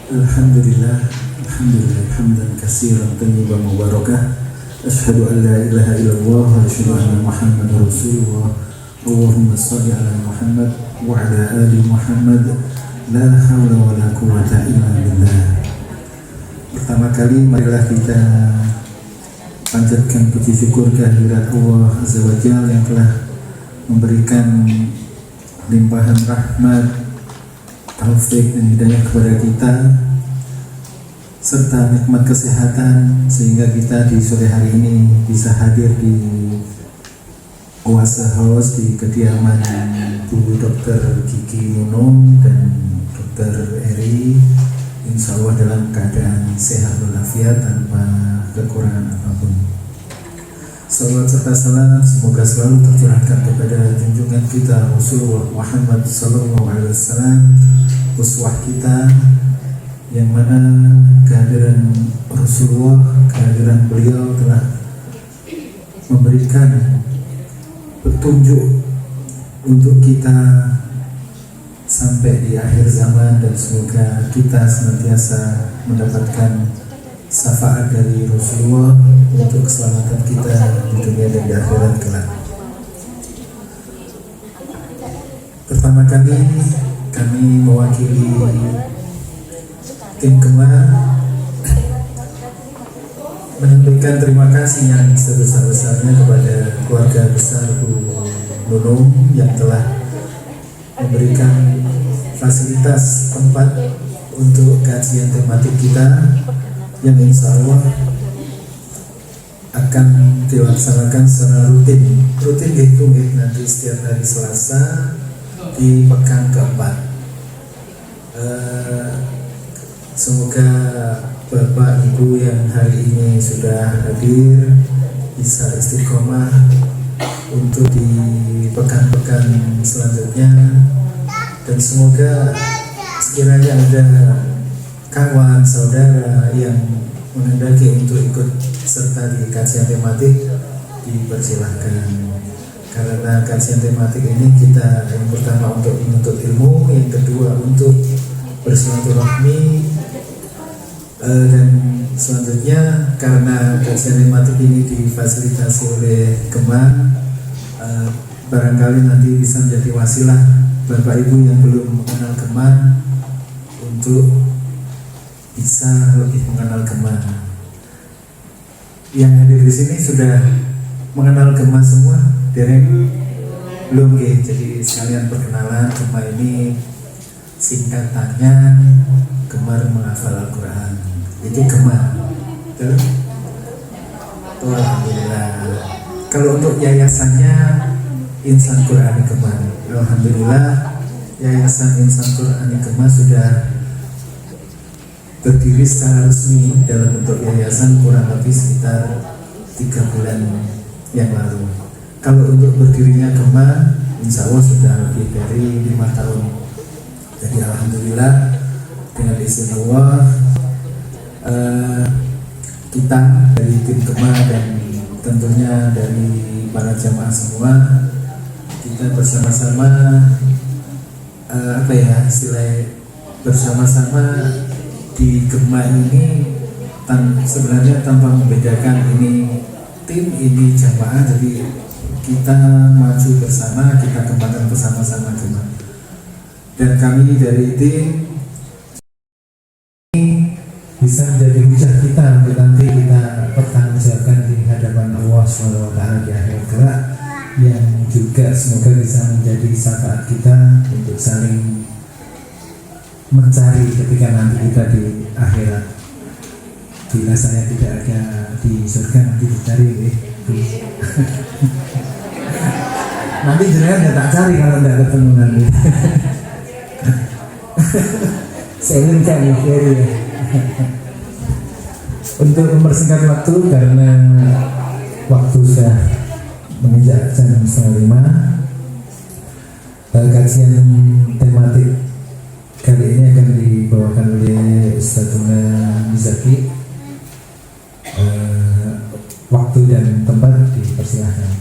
Alhamdulillah, alhamdulillah hamdan katsiran tayyiban mubarakah. Asyhadu an la ilaha illallah wa asyhadu anna Muhammadar Rasulullah. Allahumma shalli ala Muhammad wa ala ali Muhammad. La haula wa la quwwata illa billah. Pertama kali marilah kita panjatkan puji syukur kehadirat Allah Azza wa Jalla yang telah memberikan limpahan rahmat, taufik dan hidayah kepada kita serta nikmat kesehatan sehingga kita di sore hari ini bisa hadir di Oase House di kediaman Bu Dr. Kiki Nunung dan Dr. Eri, insya Allah dalam keadaan sehat walafiat tanpa kekurangan apapun. Salawat serta salam semoga selalu tercurahkan kepada junjungan kita Rasulullah Muhammad SAW, uswah kita yang mana kehadiran Rasulullah, kehadiran beliau telah memberikan petunjuk untuk kita sampai di akhir zaman, dan semoga kita senantiasa mendapatkan syafaat dari Rasulullah untuk keselamatan kita di dunia dan di akhirat kelak. Pertama kali kami mewakili tim Kemah menyampaikan terima kasih yang sebesar-besarnya kepada keluarga besar Bu Nunung yang telah memberikan fasilitas tempat untuk kajian tematik kita yang insya Allah akan dilaksanakan secara rutin dihitung nanti setiap hari Selasa di pekan keempat. Semoga Bapak Ibu yang hari ini sudah hadir bisa istiqomah untuk di pekan-pekan selanjutnya, dan semoga sekiranya ada kawan saudara yang menghendaki untuk ikut serta di kajian tematik dipersilahkan, karena kajian tematik ini kita yang pertama untuk menuntut ilmu, yang kedua untuk bersilaturahmi, dan selanjutnya karena kajian tematik ini difasilitasi oleh Kemah, barangkali nanti bisa menjadi wasilah Bapak Ibu yang belum mengenal Kemah untuk bisa lebih mengenal Kemah. Yang hadir di sini sudah mengenal Kemah semua, dereng belum ya? Jadi sekalian perkenalan, Kemah ini singkatannya Gemar Menghafal Al-Quran. Itu Kemah. Betul? Alhamdulillah. Kalau untuk yayasannya Insan Qur'ani Kemah, alhamdulillah Yayasan Insan Qur'ani Kemah sudah berdiri secara resmi dalam bentuk yayasan kurang lebih sekitar 3 bulan yang lalu. Kalau untuk berdirinya Kemah, insya Allah sudah lebih dari 5 tahun. Jadi alhamdulillah dengan izin Allah, kita dari tim Kemah dan tentunya dari para jamaah semua, kita bersama-sama bersama-sama di Kemah ini sebenarnya tanpa membedakan ini tim, ini jamaah. Jadi kita maju bersama, kita kembangkan bersama-sama Kemah. Dan kami dari tim ini bisa menjadi hujah kita untuk nanti kita pertanggungjawabkan di hadapan Allah SWT di akhir kelak, yang juga semoga bisa menjadi syafaat kita untuk saling mencari ketika nanti kita di akhirat. Bila saya tidak ada di surga, nanti dicari nanti jenengan ya tak cari kalau tidak ketemu nanti. Saya ingin cari ya. Untuk mempersingkat waktu, karena waktu sudah menginjak jam 4:30, kajian tematik kali ini akan dibawakan oleh Ustaz Tuna Mizaki. Waktu dan tempat dipersilahkan.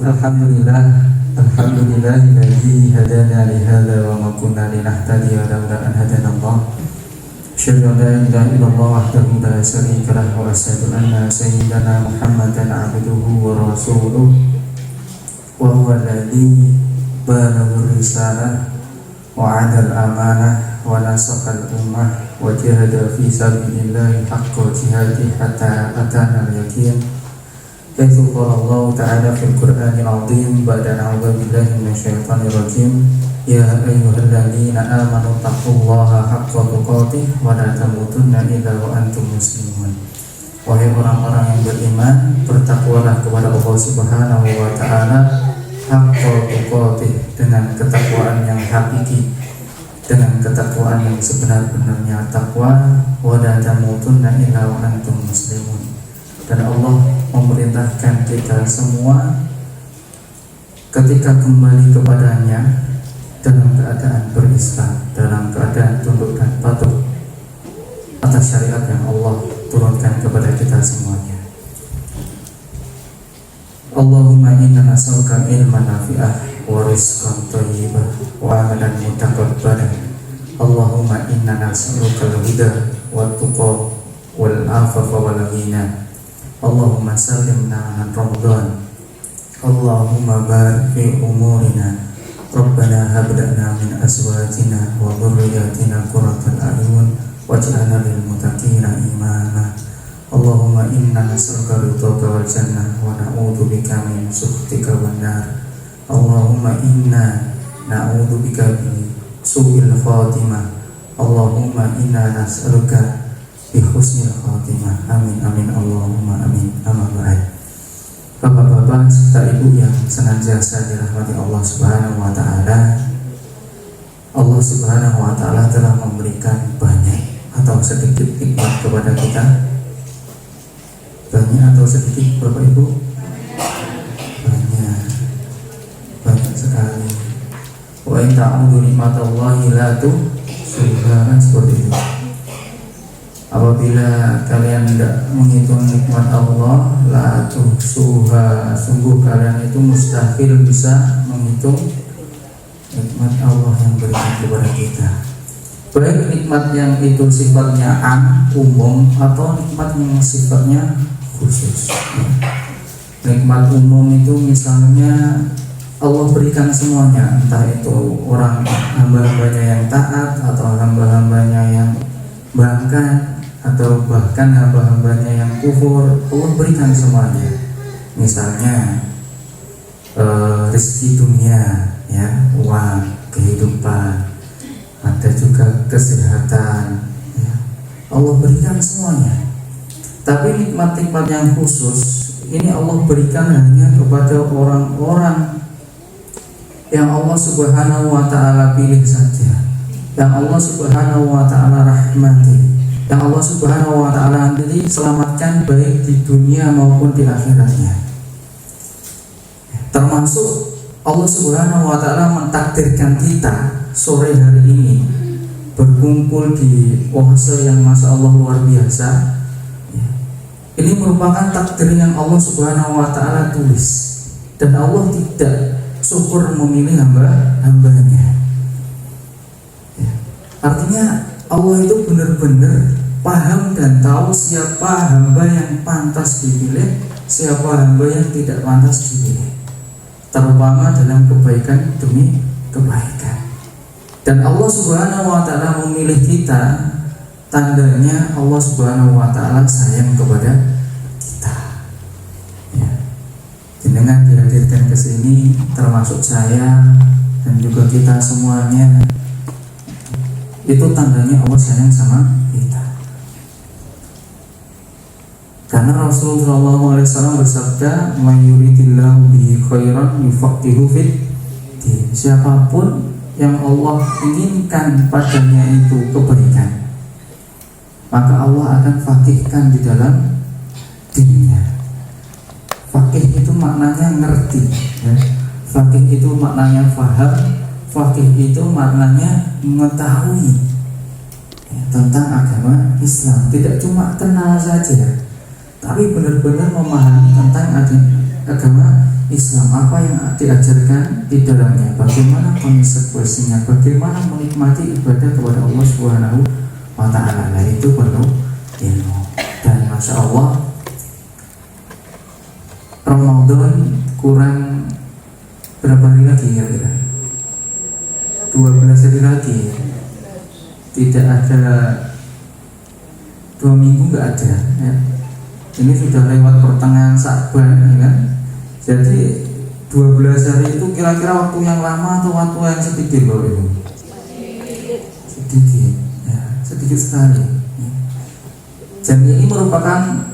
Alhamdulillah, Alhamdulillahilladzi hadana li hadza wa ma kunna linahtadiya laula an hadana Allah. Asyhadu an la ilaha illallah wahdahu la syarika lah wa asyhadu anna sayyidana Muhammadan 'abduhu wa rasuluh wa huwa alladzi balagha risalah wa 'adal amanah wa nasaqal ummah wa jahada fi sabilillahi haqqa jihadihi hatta atana al-yaqin. Kaifa qala Allah ta'ala fil Qur'anil 'azim ba'da a'udzu billahi minasyaitonir rajim ya ayyuhalladzina amanu taqullaha haqqa tuqatih wa la tamutunna illa wa antum muslimun. Wahai orang-orang yang beriman, bertakwalah kepada Allah Subhanahu wa taala haqqa tuqatih, dengan ketakwaan yang hakiki, dengan ketakwaan yang sebenar-benarnya takwa, wa la tamutunna illa wa antum muslimun. Dan Allah memerintahkan kita semua ketika kembali kepadanya dalam keadaan berislam, dalam keadaan tunduk dan patuh atas syariat yang Allah turunkan kepada kita semuanya. Allahumma inna nas'aluka ilman nafi'ah wa rizqan thayyibah wa amalan mutaqabbalah. Allahumma inna nas'aluka al-huda wa tuqa wal afafa wal ghina. Allahumma sallimna an Ramadan. Allahumma barik fi umurina. Rabbana hab lana min azwajina wa dhurriyyatina qurrata a'yun waj'alna lil muttaqina imama. Allahumma inna nas'aluka ridhaka wal jannah wa na'udzu bika min sukhtika wan nar. Allahumma inna na'udzu bika min su'il khatimah. Allahumma inna nas'aluka bi husnil khatimah. Amin amin Allahumma amin. Amma ba'd. Bapak-bapak serta ibu yang senantiasa dirahmati Allah Subhanahu wa taala. Allah Subhanahu wa taala telah memberikan banyak atau sedikit nikmat kepada kita. Banyak atau sedikit Bapak Ibu? Banyak. Banyak sekali. Wa in ta'udu nikmatallahi la tuhsuha, seperti itu. Apabila kalian tidak menghitung nikmat Allah, la tuhsuha, sungguh kalian itu mustahil bisa menghitung nikmat Allah yang berikan kepada kita. Baik nikmat yang itu sifatnya umum atau nikmat yang sifatnya khusus. Nikmat umum itu misalnya Allah berikan semuanya, entah itu orang hamba-hambanya yang taat atau hamba-hambanya yang bangga, atau bahkan hamba-hambanya yang kufur, Allah berikan semuanya. Misalnya rezeki dunia, ya, uang, kehidupan, ada juga kesehatan, ya. Allah berikan semuanya. Tapi nikmat-nikmat yang khusus ini Allah berikan hanya kepada orang-orang yang Allah Subhanahu wa taala pilih saja, yang Allah Subhanahu wa taala rahmati, yang Allah Subhanahu wa taala sendiri selamatkan baik di dunia maupun di akhiratnya. Termasuk Allah Subhanahu wa taala mentakdirkan kita sore hari ini berkumpul di puasa yang Masya Allah luar biasa. Ini merupakan takdir yang Allah Subhanahu wa taala tulis, dan Allah tidak syukur memilih hamba-hambanya. Artinya Allah itu benar-benar paham dan tahu siapa hamba yang pantas dipilih, siapa hamba yang tidak pantas dipilih, terutama dalam kebaikan demi kebaikan. Dan Allah Subhanahu wa taala memilih kita, tandanya Allah Subhanahu wa taala sayang kepada kita. Ya. Dengan dihadirkan ke sini termasuk saya dan juga kita semuanya, itu tandanya Allah sayang sama kita. Karena Rasulullah SAW bersabda, "Man yuridillahu bihi khairan yufaqihu fid din." Siapapun yang Allah inginkan padanya itu kebaikan, maka Allah akan faqihkan di dalam dinnya. Faqih itu maknanya ngerti, ya. Faqih itu maknanya faham. Faqih itu maknanya mengetahui, ya, tentang agama Islam. Tidak cuma kenal saja, tapi benar-benar memahami tentang agama Islam, apa yang diajarkan di dalamnya, bagaimana konsekuensinya, bagaimana menikmati ibadah kepada Allah Subhanahu wa Ta'ala. Nah, itu perlu ilmu. Dan Masya Allah, Ramadan kurang berapa hari lagi kira-kira? 12 hari lagi. Tidak ada 2 minggu, nggak ada ya. Ini sudah lewat pertengahan Sya'ban ya kan? Jadi 12 hari itu kira-kira waktu yang lama atau waktu yang sedikit loh itu? Sedikit ya, sedikit sekali ya. Dan ini merupakan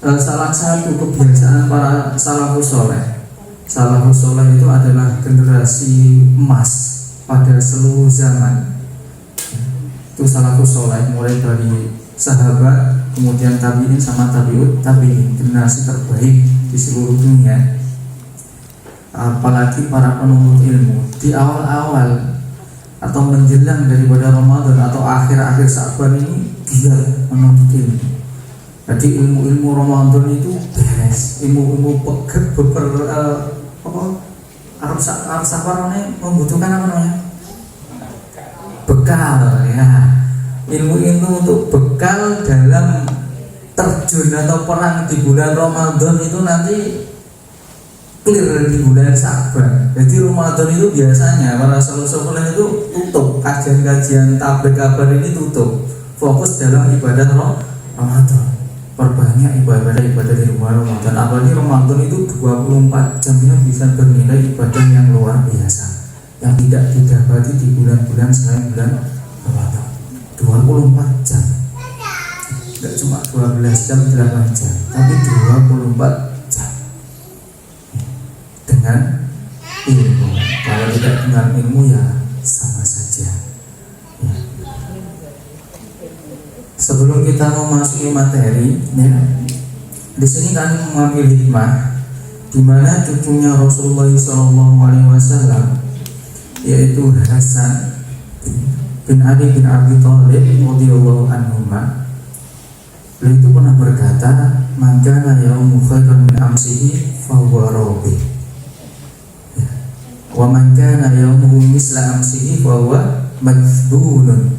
salah satu kebiasaan para salafus soleh. Salafus soleh itu adalah generasi emas pada seluruh zaman. Itu salafus soleh, mulai dari sahabat, kemudian tabi'in sama tabi'ut tabi'in, generasi terbaik di seluruh dunia. Apalagi para penuntut ilmu di awal-awal atau menjelang daripada Ramadan atau akhir-akhir Sya'ban ini giat menuntut ilmu. Jadi ilmu-ilmu Ramadan itu beres, ilmu-ilmu Arab Safarone membutuhkan apa namanya? Bekal ya. Ilmu untuk bekal dalam terjun atau perang di bulan Ramadan itu nanti clear di bulan Sya'ban. Jadi Ramadan itu biasanya para salafus itu tutup, kajian-kajian tabligh kabar ini tutup, fokus dalam ibadah Ramadan. Perbanyak ibadah di bulan Ramadan. Apalagi Ramadan itu 24 jamnya bisa bernilai ibadah yang luar biasa, yang tidak didapati di bulan-bulan selain bulan Ramadan. 24 jam, tidak cuma 12 jam, 8 jam, tapi 24 jam dengan ilmu. Kalau tidak dengan ilmu ya sama saja ya. Sebelum kita memasuki materi ya, di sini kami mengambil hikmah di mana cucunya Rasulullah SAW, yaitu Hasan bin Ali bin Abi Thalib radhiyallahu anhuma. Beliau itu pernah berkata, "Man kana yaumu khairan min amsihi fa huwa rabi. Wa man kana yaumuhu misla amsihi fa huwa madhbunun.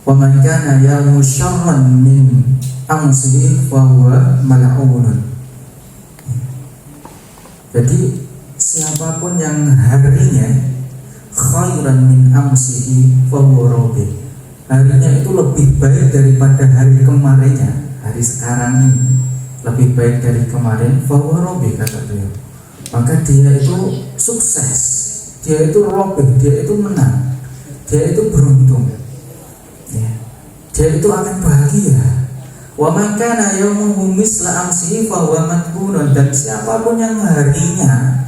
Wa man kana yaumu syarran min amsihi fa huwa mal'unun." Jadi siapapun yang harinya khairan min amsihi fa huwa rabi, harinya itu lebih baik daripada hari kemarinnya, hari sekarang ini lebih baik dari kemarin, fa huwa rabi, kata beliau, maka dia itu sukses, dia itu rabi, dia itu menang, dia itu beruntung ya. Dia itu akan bahagia. Wa man kana yaumuhu misla amsihi fa huwa madhbunun, dan siapapun yang harinya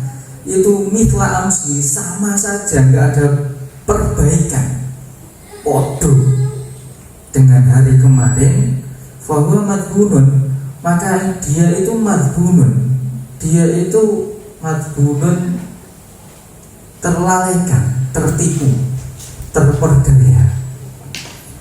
itu mitla amsi, sama saja, nggak ada perbaikan, podo dengan hari kemarin, fahuwa madhbunun, maka dia itu madhbunun, terlalaikan, tertipu, terperdaya.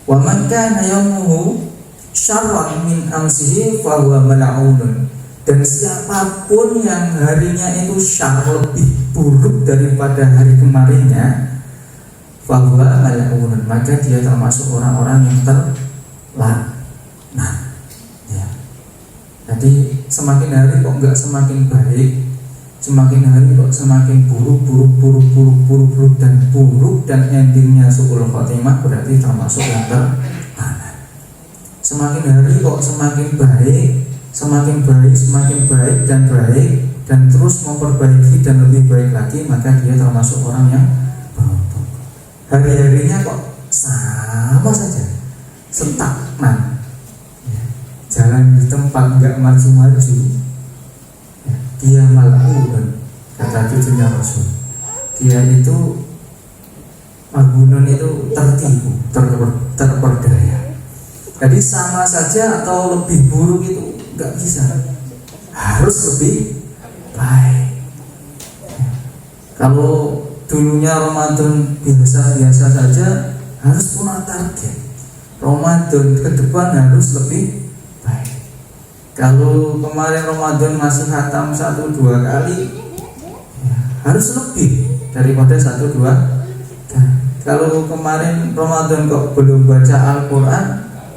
Wa man kana yaumuhu syarran min amsihi fahuwa mal'unun, dan siapapun yang harinya itu syar, lebih buruk daripada hari kemarinnya, fahuwa mal'unun, maka dia termasuk orang-orang yang terlaknat ya. Jadi semakin hari kok enggak semakin baik, semakin hari kok semakin buruk dan endingnya su'ul khotimah, berarti termasuk yang terlaknat. Semakin hari kok semakin baik dan terus memperbaiki dan lebih baik lagi, maka dia termasuk orang yang beruntung. Hari-harinya kok sama saja, stagnan ya, jalan di tempat nggak maju-maju ya, dia mal'un, kata cucunya Rasul. Dia itu mal'unun, itu tertipu, terperdaya. Jadi sama saja atau lebih buruk itu nggak bisa, harus lebih baik. Kalau dulunya Ramadan biasa-biasa saja, harus punya target. Ramadan ke depan harus lebih baik. Kalau kemarin Ramadan masih khatam 1-2 kali, ya, harus lebih daripada 1-2 kali. Kalau kemarin Ramadan kok belum baca Al-Quran,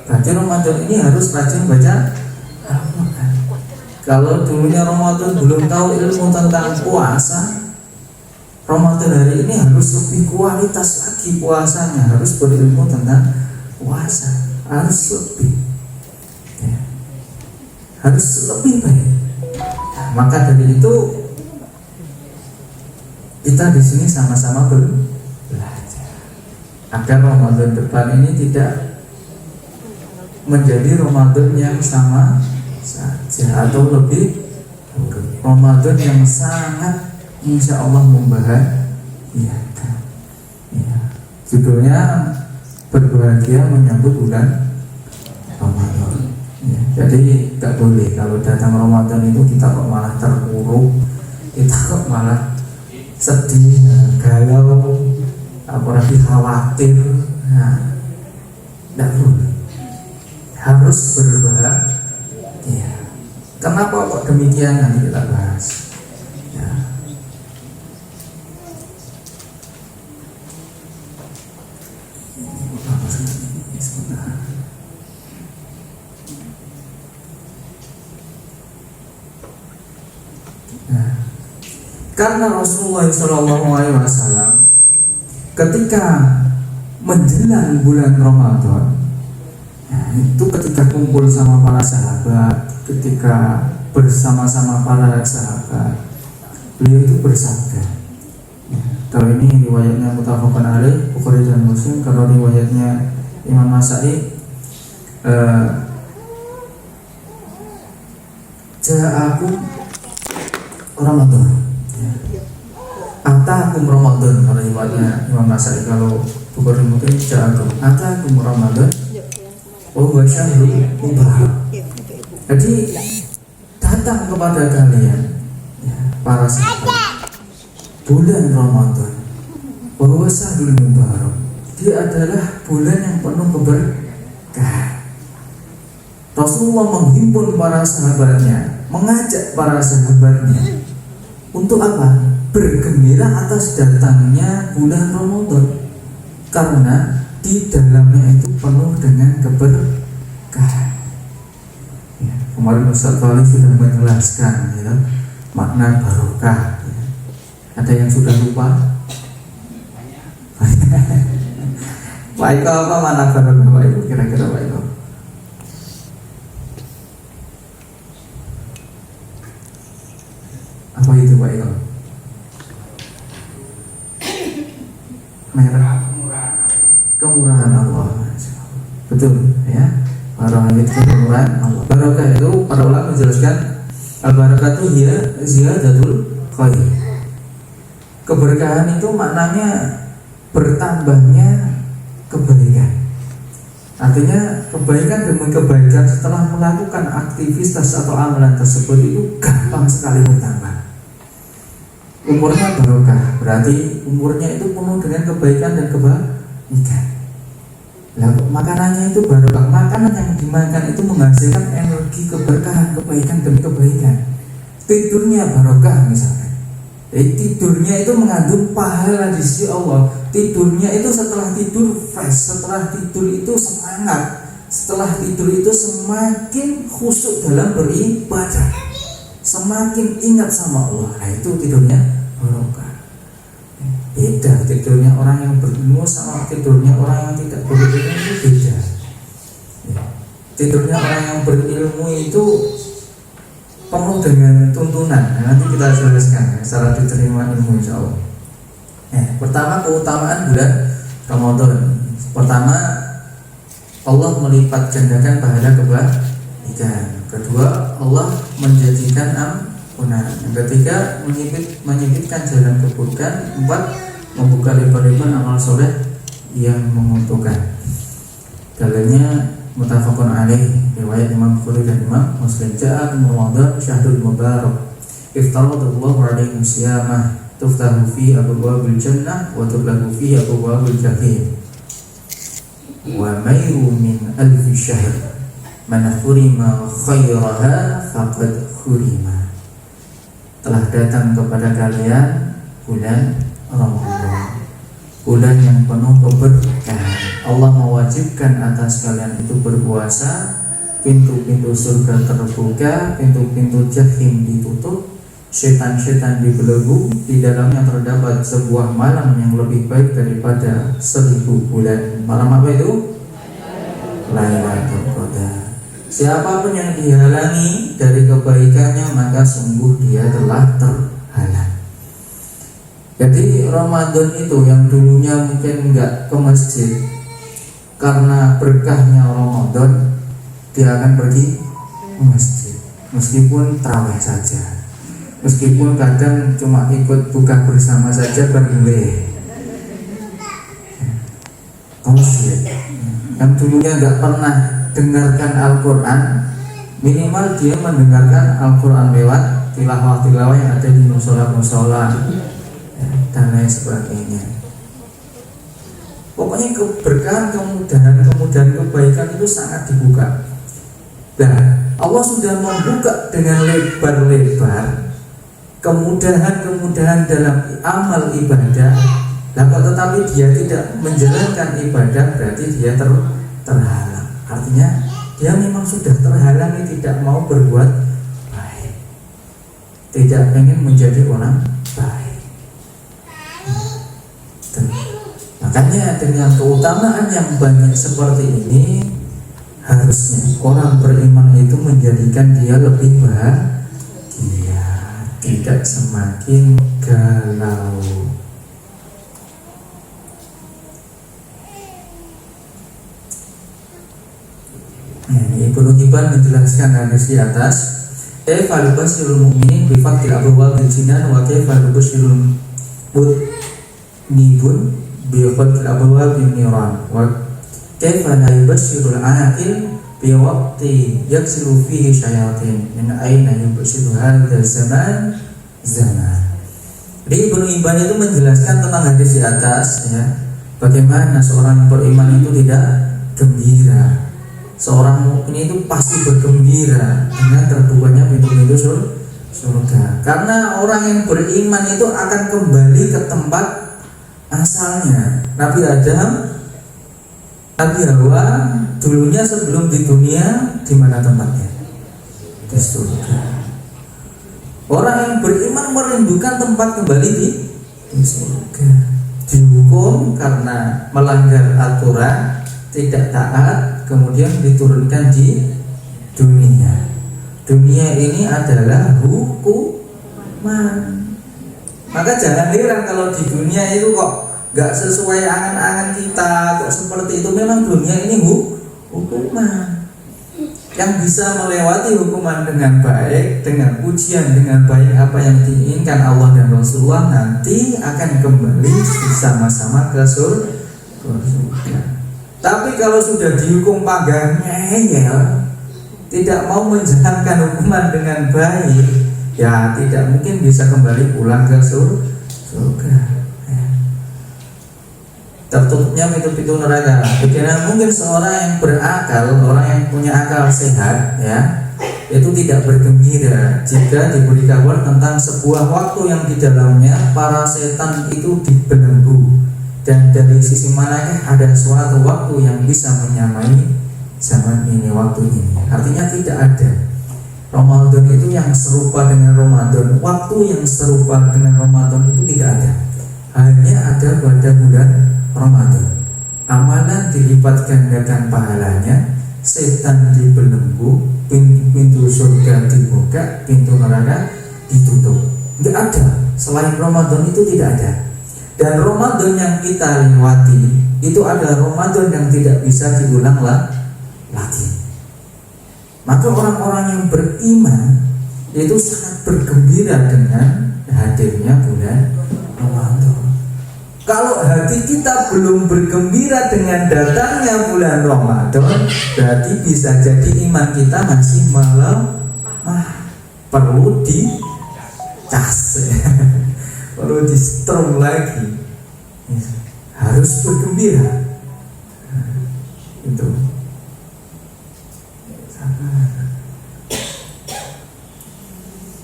berarti Ramadan ini harus rajin baca Al-Quran. Kalau dulunya Ramadan belum tahu ilmu tentang puasa, Ramadan hari ini harus lebih kualitas lagi puasanya, harus berilmu tentang puasa, harus lebih, ya, harus lebih baik. Nah, maka dari itu kita di sini sama-sama belajar agar Ramadan depan ini tidak menjadi Ramadan yang sama saja atau lebih buruk. Ramadan yang sangat insya Allah membahagiakan. Ya, judulnya berbahagia menyambut bulan Ramadan. Ya, jadi tidak boleh kalau datang Ramadan itu kita kok malah terpuruk, kita kok malah sedih, galau, apalagi khawatir. Nah, tidak boleh. Harus berbahagia. Kenapa kok demikian, nanti kita bahas. Ya. Nah, karena Rasulullah SAW ketika menjelang bulan Ramadan, nah, itu ketika kumpul sama para sahabat, ketika bersama-sama para sahabat, beliau itu bersabda. Ya, kalau ini riwayatnya muttafaqun alaih, Bukhari dan Muslim. Kalau riwayatnya Imam Nasa'i, ja'akum Ramadan, ya. Atakum Ramadan kalau riwayatnya Imam Nasa'i. Kalau Bukhari mungkin ja'akum atakum Ramadan wa huwa syahrul mubarak. Jadi datang kepada kalian, ya, para sahabat, bulan Ramadan, bahwa syahrul mubarak, dia adalah bulan yang penuh keberkahan. Rasulullah menghimpun para sahabatnya, mengajak para sahabatnya untuk apa? Bergembira atas datangnya bulan Ramadan, karena di dalamnya itu penuh dengan keberkahan. Kemarin Ustaz Wali sudah menjelaskan, ya, makna barokah. Ya. Ada yang sudah lupa? Pak Iko, apa makna barokah Pak Iko? Kira-kira Pak Iko? Apa itu Pak Iko? Merah. Kemurahan Allah. Betul, ya. Barokah itu kemurahan Allah. Barokah itu para ulama menjelaskan al-barakah itu dia ziyadatul khair. Keberkahan itu maknanya bertambahnya kebaikan. Artinya kebaikan demi kebaikan setelah melakukan aktivitas atau amalan tersebut itu gampang sekali bertambah. Umurnya barokah, berarti umurnya itu penuh dengan kebaikan dan kebaikan. Nah, makanannya itu barokah, makanan yang dimakan itu menghasilkan energi keberkahan, kebaikan demi kebaikan. Tidurnya barokah misalnya, tidurnya itu mengandung pahala di sisi Allah. Tidurnya itu setelah tidur fresh, setelah tidur itu semangat, setelah tidur itu semakin khusyuk dalam beribadah, semakin ingat sama Allah. Nah, itu tidurnya barokah. Beda tidurnya orang yang berilmu sama tidurnya orang yang tidak berilmu, itu beda. Tidurnya orang yang berilmu itu penuh dengan tuntunan. Nah, nanti kita jelaskan, ya, secara diterima ilmu insya Allah. Pertama, keutamaan bulan Ramadan. Pertama, Allah melipat gandakan pahala kebaikan. Kedua, Allah menjadikan ampunan. Yang ketiga, menyempitkan jalan keburukan. Empat, membuka lebar-lebar amal soleh yang menguntungkan. Dalilnya muttafaqun alaih, riwayat Imam Bukhari dan Imam Muslim. Ja'akum Ramadan syahrul mubarak, iftaradallahu alaikum siyamah, tuftahu fi abwabil jannah wa tughlaqu fi abwabil jahim, wa mayru min alfi syahr Man khurima khairaha faqad khurima. Telah datang kepada kalian bulan Ramadan, bulan yang penuh keberkahan. Allah mewajibkan atas kalian itu berpuasa, pintu-pintu surga terbuka, pintu-pintu jahim ditutup, setan-setan dibelenggu. Di dalamnya terdapat sebuah malam yang lebih baik daripada 1000 bulan. Malam apa itu? Lailatul Qadar. Siapapun yang dihalangi dari kebaikannya, maka sungguh dia telah terhalang. Jadi Ramadan itu yang dulunya mungkin enggak ke masjid, karena berkahnya Ramadan dia akan pergi ke masjid, meskipun tarawih saja, meskipun kadang cuma ikut buka bersama saja boleh ke masjid. Yang dulunya enggak pernah dengarkan Al-Quran, minimal dia mendengarkan Al-Quran lewat tilawah-tilawah yang ada di musola-musola dan lain sebagainya. Pokoknya keberkahan, kemudahan kebaikan itu sangat dibuka. Nah, Allah sudah membuka dengan lebar-lebar kemudahan dalam amal ibadah. Tetapi dia tidak menjalankan ibadah, berarti dia terhalang. Artinya dia memang sudah terhalangi, tidak mau berbuat baik, tidak ingin menjadi orang baik. Makanya dengan keutamaan yang banyak seperti ini, harusnya orang beriman itu menjadikan dia lebih bahagia, tidak semakin galau. Ibnu Hibban menjelaskan hadis di atas, kaifa yubasyirul mu'minin bi fathil abwabil jinan wa kaifa yubasyirul mudnibun bi fathil abwabil niran wa kaifa la yubasyirul aqil bi waqti yaksilu fihi syayatin min aina yubasyiru hadza zaman. Jadi Ibnu Hibban itu menjelaskan tentang hadis di atas, ya, bagaimana seorang yang beriman itu tidak gembira. Seorang mukmin itu pasti bergembira dengan terbukanya pintu-pintu surga. Karena orang yang beriman itu akan kembali ke tempat asalnya. Nabi Adam, Nabi Hawa dulunya sebelum di dunia di mana tempatnya? Di surga. Orang yang beriman merindukan tempat kembali di surga. Dihukum karena melanggar aturan, tidak taat, kemudian diturunkan di dunia. Dunia ini adalah hukuman. Maka jangan heran kalau di dunia itu kok gak sesuai angan-angan kita, kok seperti itu. Memang dunia ini hukuman. Yang bisa melewati hukuman dengan baik, dengan ujian dengan baik, apa yang diinginkan Allah dan Rasulullah, nanti akan kembali bersama-sama ke surga. Tapi kalau sudah dihukum pagah ngeyel, tidak mau menjalankan hukuman dengan baik, ya tidak mungkin bisa kembali pulang ke surga. Tertutupnya pintu-pintu neraka. Bagaimana mungkin seorang yang berakal, orang yang punya akal sehat, ya, itu tidak bergembira jika diberi kabar tentang sebuah waktu yang di dalamnya para setan itu dibelenggu. Dan dari sisi manakah ada suatu waktu yang bisa menyamai zaman ini, waktu ini. Artinya tidak ada Ramadan itu yang serupa dengan Ramadan. Waktu yang serupa dengan Ramadan itu tidak ada. Hanya ada pada bulan Ramadan. Amalan dilipat gandakan pahalanya, setan dibelenggu, pintu surga dibuka, pintu neraka ditutup. Tidak ada. Selain Ramadan itu tidak ada. Dan Ramadan yang kita lewati itu adalah Ramadan yang tidak bisa diulang lagi. Maka orang-orang yang beriman itu sangat bergembira dengan hadirnya bulan Ramadan. Kalau hati kita belum bergembira dengan datangnya bulan Ramadan, berarti bisa jadi iman kita masih melemah, perlu dicas. Perlu di strom lagi, harus bergembira. Itu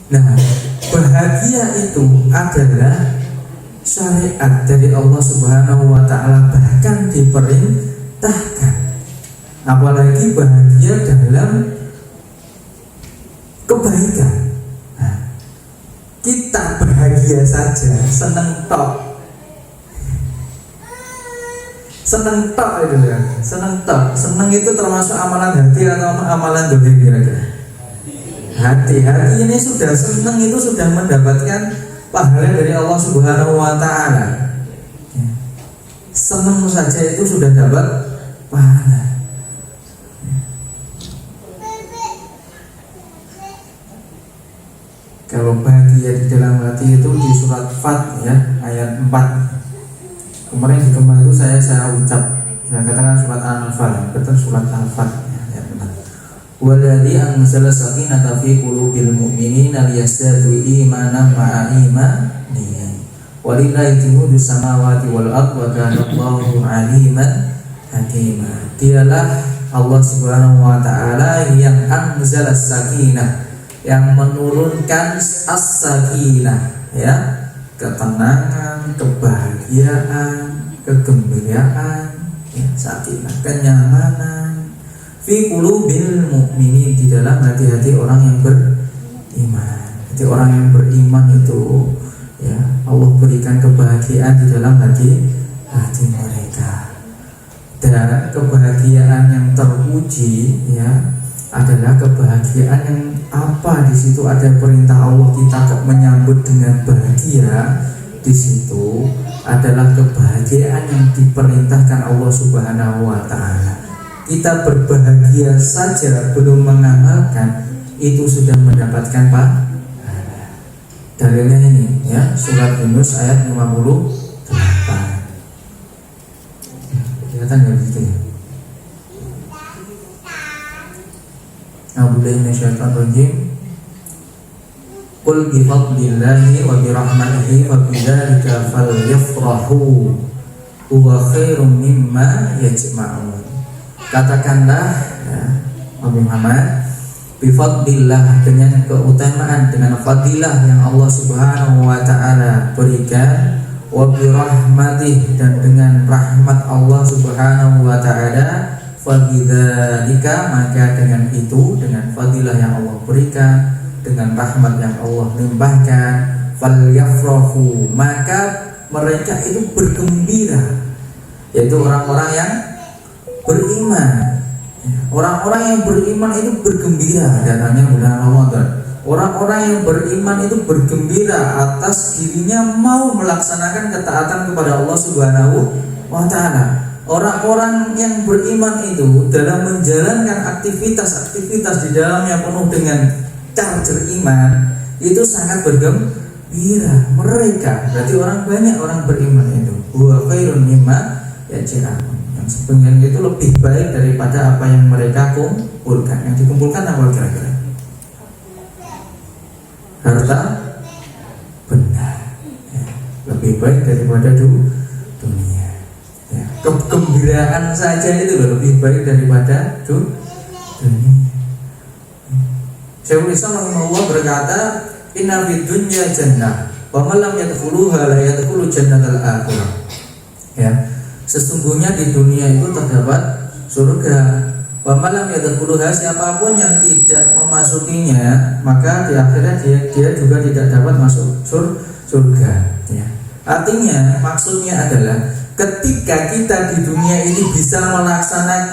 Nah, bahagia itu adalah syariat dari Allah Subhanahu wa Ta'ala, bahkan diperintahkan. Apalagi bahagia dalam kebaikan. Nah, kita bahagia saja, seneng tok itu ya, seneng tok. Seneng itu termasuk amalan hati atau amalan dohir kira-kira? Hati ini sudah seneng, itu sudah mendapatkan pahala dari Allah Subhanahu wa Ta'ala. Seneng saja itu sudah dapat pahala. Kalau bahagia di dalam hati itu di surat Fat ya, ayat 4. Kemarin di kemarin itu saya ucap, saya katakan surat Al-Anfal, betul surat Al-Fat ya, ayat 4. Waladzi anzala sakinata fi qulubil mu'minina liyazdadu imanan ma'a imanihim. Walillahi junudus samawati wal ardh wa kana Allahu 'aliman hakima. Dialah Allah Subhanahu wa Ta'ala yang anzala sakinah, yang menurunkan as-sakinah ya, ketenangan, kebahagiaan, kegembiraan ya, sakinah, kenyamanan fi qulubil mu'minin, di dalam hati-hati orang yang beriman. Jadi orang yang beriman itu ya, Allah berikan kebahagiaan di dalam hati mereka. Dan kebahagiaan yang teruji ya adalah kebahagiaan yang apa, di situ ada perintah Allah, kita kok menyambut dengan bahagia. Di situ adalah kebahagiaan yang diperintahkan Allah Subhanahu wa Ta'ala. Kita berbahagia saja belum mengamalkan, itu sudah mendapatkan pahala. Dalilnya ini ya, surat Yunus ayat 58. Kelihatan ya begitu ya. A'udzubillahi minasyaitonir rajim. Qul bi fadlillahi wa bi rahmatihi fa bidzalika falyafrahu huwa khairum mimma yajma'un. Katakanlah ya, Nabi Muhammad, bi fadlillah, dengan keutamaan, dengan fadilah yang Allah Subhanahu wa Ta'ala berikan, wa bi rahmatih, dan dengan rahmat Allah Subhanahu wa Ta'ala, fabidzalika, maka dengan itu, dengan fadilah yang Allah berikan, dengan rahmat yang Allah limpahkan, falyafrahu, maka mereka itu bergembira, yaitu orang-orang yang beriman. Orang-orang yang beriman itu bergembira, datangnya bulan Ramadan. Orang-orang yang beriman itu bergembira atas dirinya mau melaksanakan ketaatan kepada Allah Subhanahu wa Ta'ala. Orang-orang yang beriman itu dalam menjalankan aktivitas-aktivitas di dalamnya penuh dengan charger iman, itu sangat bergembira. Mereka berarti orang banyak orang beriman itu, huwa khairun mimma yajma'un, yang sebenarnya itu lebih baik daripada apa yang mereka kumpulkan. Yang dikumpulkan apa kira-kira? Harta benda ya, lebih baik daripada dunia ya. Kegembiraan saja itu lebih baik daripada dunia. Syekhul Islam rahimahullah berkata, inna fid dunya jannah wa man lam yadkhuluha la yadkhulu jannatal akhirah. Ya, sesungguhnya di dunia itu terdapat surga. Wa man lam yadkhuluha, siapapun yang tidak memasukinya, maka di akhirat dia juga tidak dapat masuk surga. Ya. Artinya, maksudnya adalah ketika kita di dunia ini bisa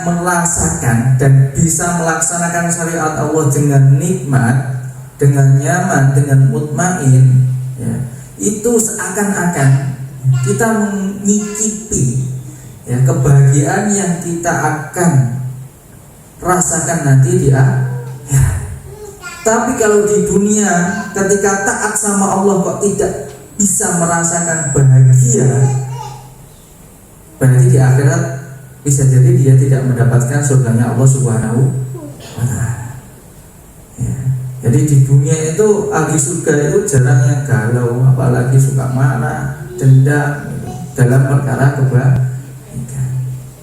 merasakan dan bisa melaksanakan syariat Allah dengan nikmat, dengan nyaman, dengan mutmain, ya, itu seakan-akan kita mengicipi ya, kebahagiaan yang kita akan rasakan nanti di akhirat. Tapi kalau di dunia ketika taat sama Allah kok tidak bisa merasakan bahagia, berarti di akhirat bisa jadi dia tidak mendapatkan surganya Allah Subhanahu wa Ta'ala. Ya. Jadi di dunia itu ahli surga itu jarang yang galau, apalagi suka marah, dendam gitu, dalam perkara kebaikan.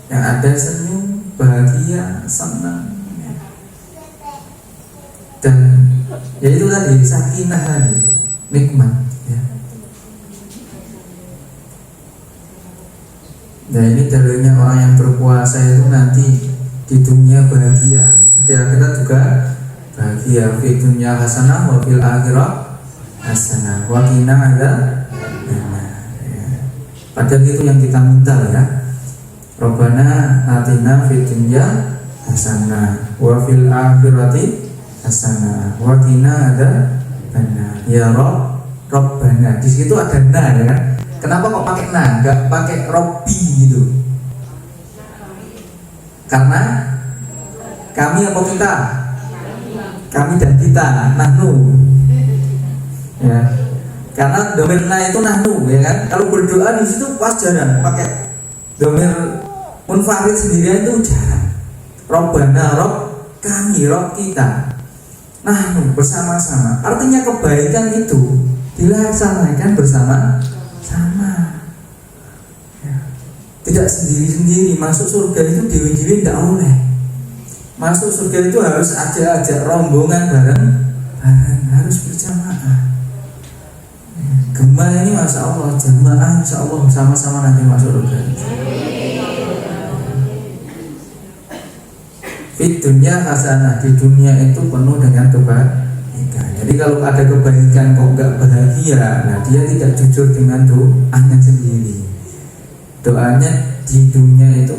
Yang ada senyum, bahagia, senang. Ya. Dan Yaitu tadi sakinah tadi, nikmat ya. Nah ini dalilnya orang yang berpuasa itu nanti di dunia bahagia, di akhirat juga bahagia. Fi dunya hasanah wa fil akhirah hasanah wa qina adzabannar ya. Padahal itu yang kita minta ya. Rabbana atina fid dunya hasanah wa fil akhirati hasanah wa qina adzabannar. Ya Rabbana. Di situ ada na ya kan? Kenapa kok pakai na, enggak pakai Robbi gitu? Karena kami apa kita? Kami dan kita, nahnu. Ya. Karena domir na itu nahnu ya kan? Kalau berdoa di situ pas jarang pakai domir munfarid sendirian itu jarang. Robbana, Rob kami, Rob kita. Nahnu bersama-sama. Artinya kebaikan itu dilaksanakan bersama-sama. Ya. Tidak sendiri-sendiri. Masuk surga itu dewi-dewi tidak boleh. Masuk surga itu harus ajak-ajak rombongan bareng, harus berjamaah. Ya. Gemah ini masya Allah, jamaah insya Allah sama-sama nanti masuk surga. Fit dunya hasanah, di dunia itu penuh dengan kebaikan. Jadi kalau ada kebaikan kok enggak bahagia, nah dia tidak jujur dengan doanya sendiri. Doanya di dunia itu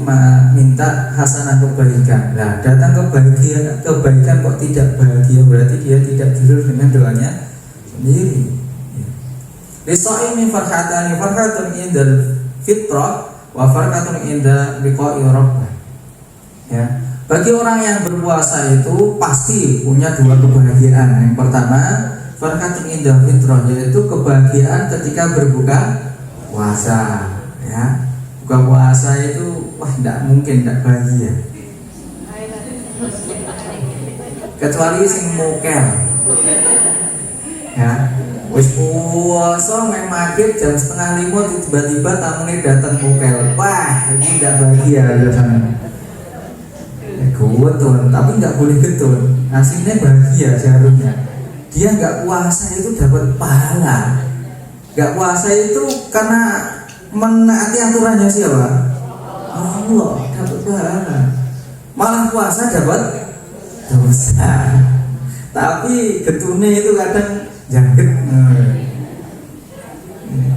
minta hasanah kebaikan. Nah datang kebaikan kok tidak bahagia, berarti dia tidak jujur dengan doanya sendiri. Lisoimi farhatani, farhatun indal fitrah wa farhatun inda liqa'i rabbah. Ya. Bagi orang yang berpuasa itu pasti punya dua kebahagiaan. Yang pertama, farhatun inda fitrah, yaitu kebahagiaan ketika berbuka puasa. Ya, buka puasa itu wah tidak mungkin tidak bahagia. Kecuali sing mokel. Ya, wis puasa main maghrib jam 4:30 tiba-tiba tamunya datang mokel. Wah, ini tidak bahagia rasanya. Getun, tapi nggak boleh getun. Hasilnya bahagia seharusnya. Dia nggak puasa itu dapat pahala. Nggak puasa itu karena menaati aturannya siapa? Allah, dapat pahala. Malah puasa dapat dosa. Tapi getunnya itu kadang jangget.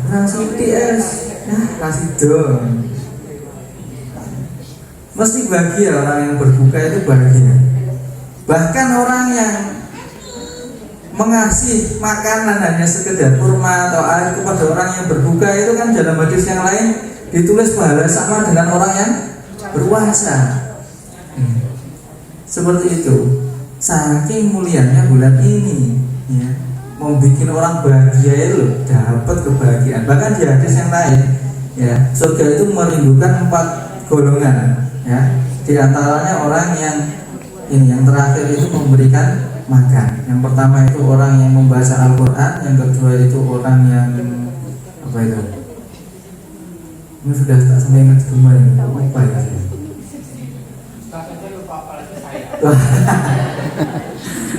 Kurang sidik kasih dong. Mesti bahagia orang yang berbuka itu bahagia. Bahkan orang yang mengasih makanan hanya sekedar kurma atau air kepada orang yang berbuka itu kan dalam hadis yang lain ditulis pahala sama dengan orang yang berpuasa. Seperti itu. Saking mulianya bulan ini, ya, membuat orang bahagia itu dapat kebahagiaan. Bahkan di hadis yang lain, ya, surga itu merindukan 4 golongan. Ya, di antaranya orang yang yang terakhir itu memberikan makan. Yang pertama itu orang yang membaca Al-Quran, yang kedua itu orang yang apa itu? Ini sudah tak sampai ingat kemarin. Apa ya?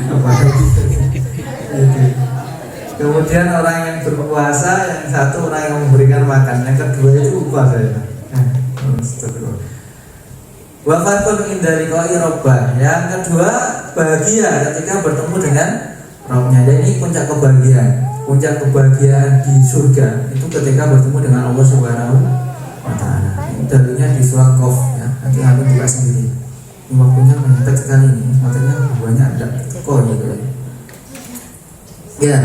Apa itu? Kemudian orang yang berpuasa, yang satu orang yang memberikan makan, yang kedua itu lupa saya. Wafatun inda liqa'i rabbah. Yang kedua bahagia ketika bertemu dengan Rabbnya. Dan ini puncak kebahagiaan. Puncak kebahagiaan di surga itu ketika bertemu dengan Allah Subhanahu wa Ta'ala. Ini dalilnya di surah Qaf ya. Nanti kami buka sendiri. Ini waktunya menyempit sekali ini. Makanya banyak ada teko gitu ya. Ya,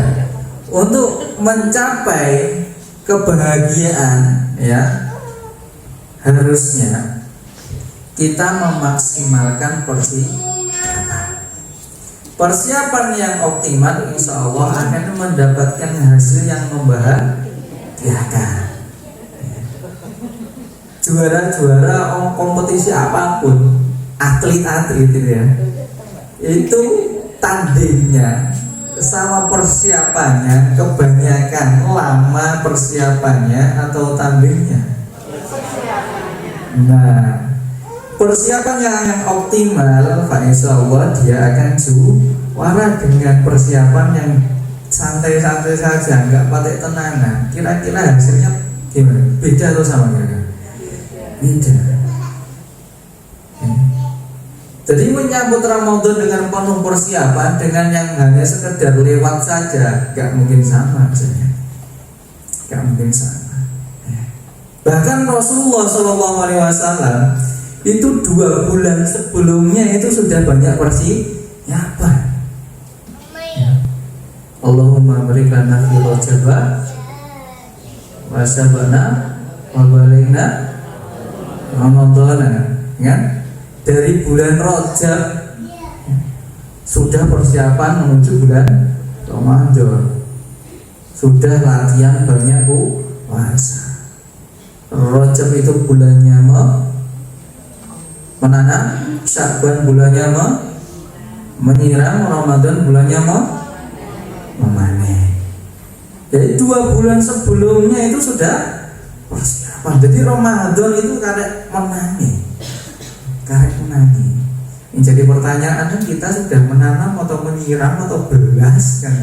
untuk mencapai kebahagiaan ya harusnya kita memaksimalkan persiapan yang optimal. Insya Allah akan mendapatkan hasil yang membahagiakan. Juara-juara kompetisi apapun, atlet-atlet itu ya, itu tandingnya sama persiapannya kebanyakan lama persiapannya atau tandingnya. Nah, persiapan yang optimal, insya Allah dia akan Wara dengan persiapan yang santai-santai saja, nggak pakai tenangan, kira-kira hasilnya gimana? Beda atau sama kira-kira? Beda. Jadi menyambut Ramadan dengan penuh persiapan dengan yang hanya sekedar lewat saja, nggak mungkin sama hasilnya. Nggak mungkin sama. Bahkan Rasulullah SAW itu 2 bulan sebelumnya itu sudah banyak persiapan. Allahumma berikan fi rajaba wa sabana wa baligna Ramadana, kan? Dari bulan Rajab sudah persiapan menuju bulan Ramadan. Sudah latihan banyak puasa. Rajab itu bulannya menanam, Sya'ban bulannya menyiram, Ramadan bulannya memanen. Jadi 2 bulan sebelumnya itu sudah persiapan. Jadi Ramadan itu karek menangi. Yang jadi pertanyaan, kita sudah menanam atau menyiram atau belas kan?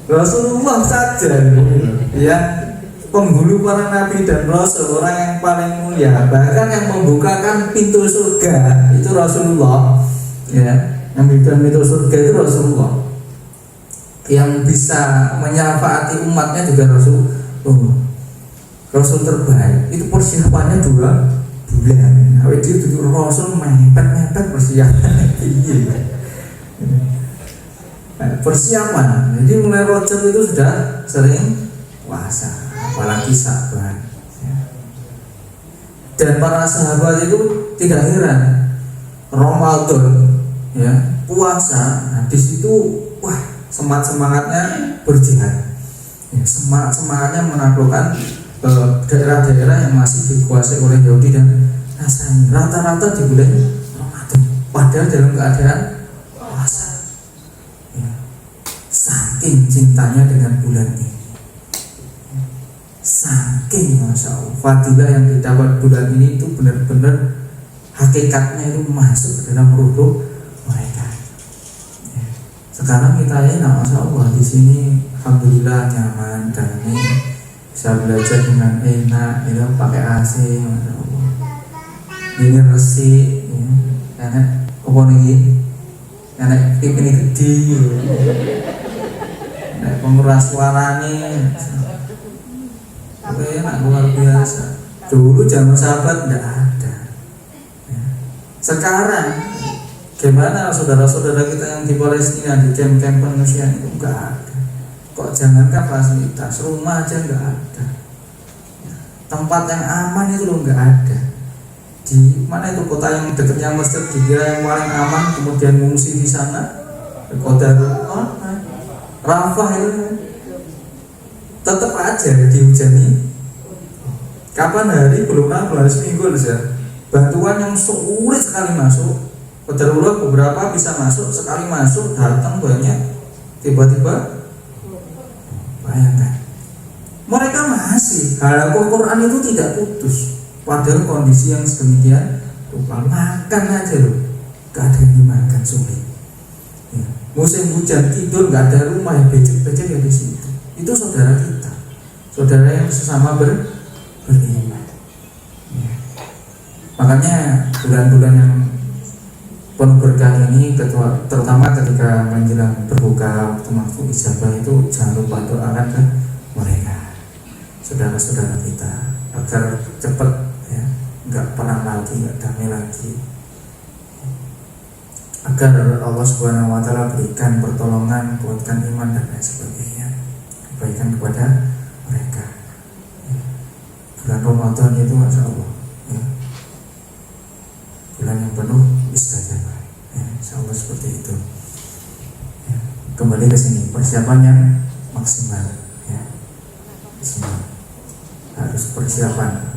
Rasulullah saja ya, penghulu para nabi dan rasul, orang yang paling mulia, bahkan yang membukakan pintu surga itu Rasulullah, ya, yang membuka pintu surga itu Rasulullah, yang bisa menyafaati umatnya juga Rasul terbaik. Itu persiapannya 2 bulan. Awet dia duduk Rasul mepet persiapan. Persiapan. Jadi mulai Rajab itu sudah sering puasa, apalagi Sya'ban. Dan para sahabat itu tidak heran, Ramadan, ya, puasa. Nah, di situ wah, semangatnya berjihad, ya, semangatnya menaklukkan daerah-daerah yang masih dikuasai oleh Yahudi dan Nasrani. Rata-rata di bulan Ramadan, padahal dalam keadaan puasa, ya. Saking cintanya dengan bulan ini, saking Masya Allah fadilah yang didapat bulan ini itu benar-benar hakikatnya itu masuk ke dalam ruh mereka, ya. Sekarang kita ya, Masya Allah di sini alhamdulillah nyaman, damai, bisa belajar dengan enak, ya, pakai AC, Masya Allah. Ini resik, ya. Enak, apa nih? Enak ini gede, enak pengeras suara nih, oke, enak luar biasa. Dulu zaman sahabat tidak ada, ya. Sekarang gimana saudara-saudara kita yang di Palestina, di camp-camp pengungsian itu enggak ada. Kok jangankan fasilitas, rumah aja nggak ada, tempat yang aman itu loh nggak ada. Di mana itu kota yang dekatnya masjid dia yang paling aman, kemudian mengungsi di sana, kota Rafah itu tetap aja dihujani. Kapan hari belum hari seminggu saja. Bantuan yang sulit sekali masuk. Qadarullah beberapa bisa masuk, sekali masuk datang banyak, tiba-tiba. Bayangkan, mereka masih halakoh Quran itu tidak putus, padahal kondisi yang sedemikian rupa. Makan aja loh, gak ada yang dimakan, sulit, ya. Musim hujan tidur gak ada rumah, yang becek-becek ya di situ. Itu saudara kita, saudara yang sesama beriman, ya. Makanya bulan-bulan yang penuh berkah ini, terutama ketika menjelang berbuka waktu maghrib ijabah itu, jangan lupa doakan ke mereka, saudara-saudara kita, agar cepat, ya, nggak perang lagi, nggak damai lagi, agar Allah Subhanahu Wa Taala berikan pertolongan, kuatkan iman dan lain sebagainya, kebaikan kepada mereka. Bulan Ramadan itu Masya Allah, ya, bulan yang penuh istajabah, ya, insya Allah seperti itu, ya. Kembali ke sini, persiapan yang maksimal, ya, maksimal. Harus persiapan.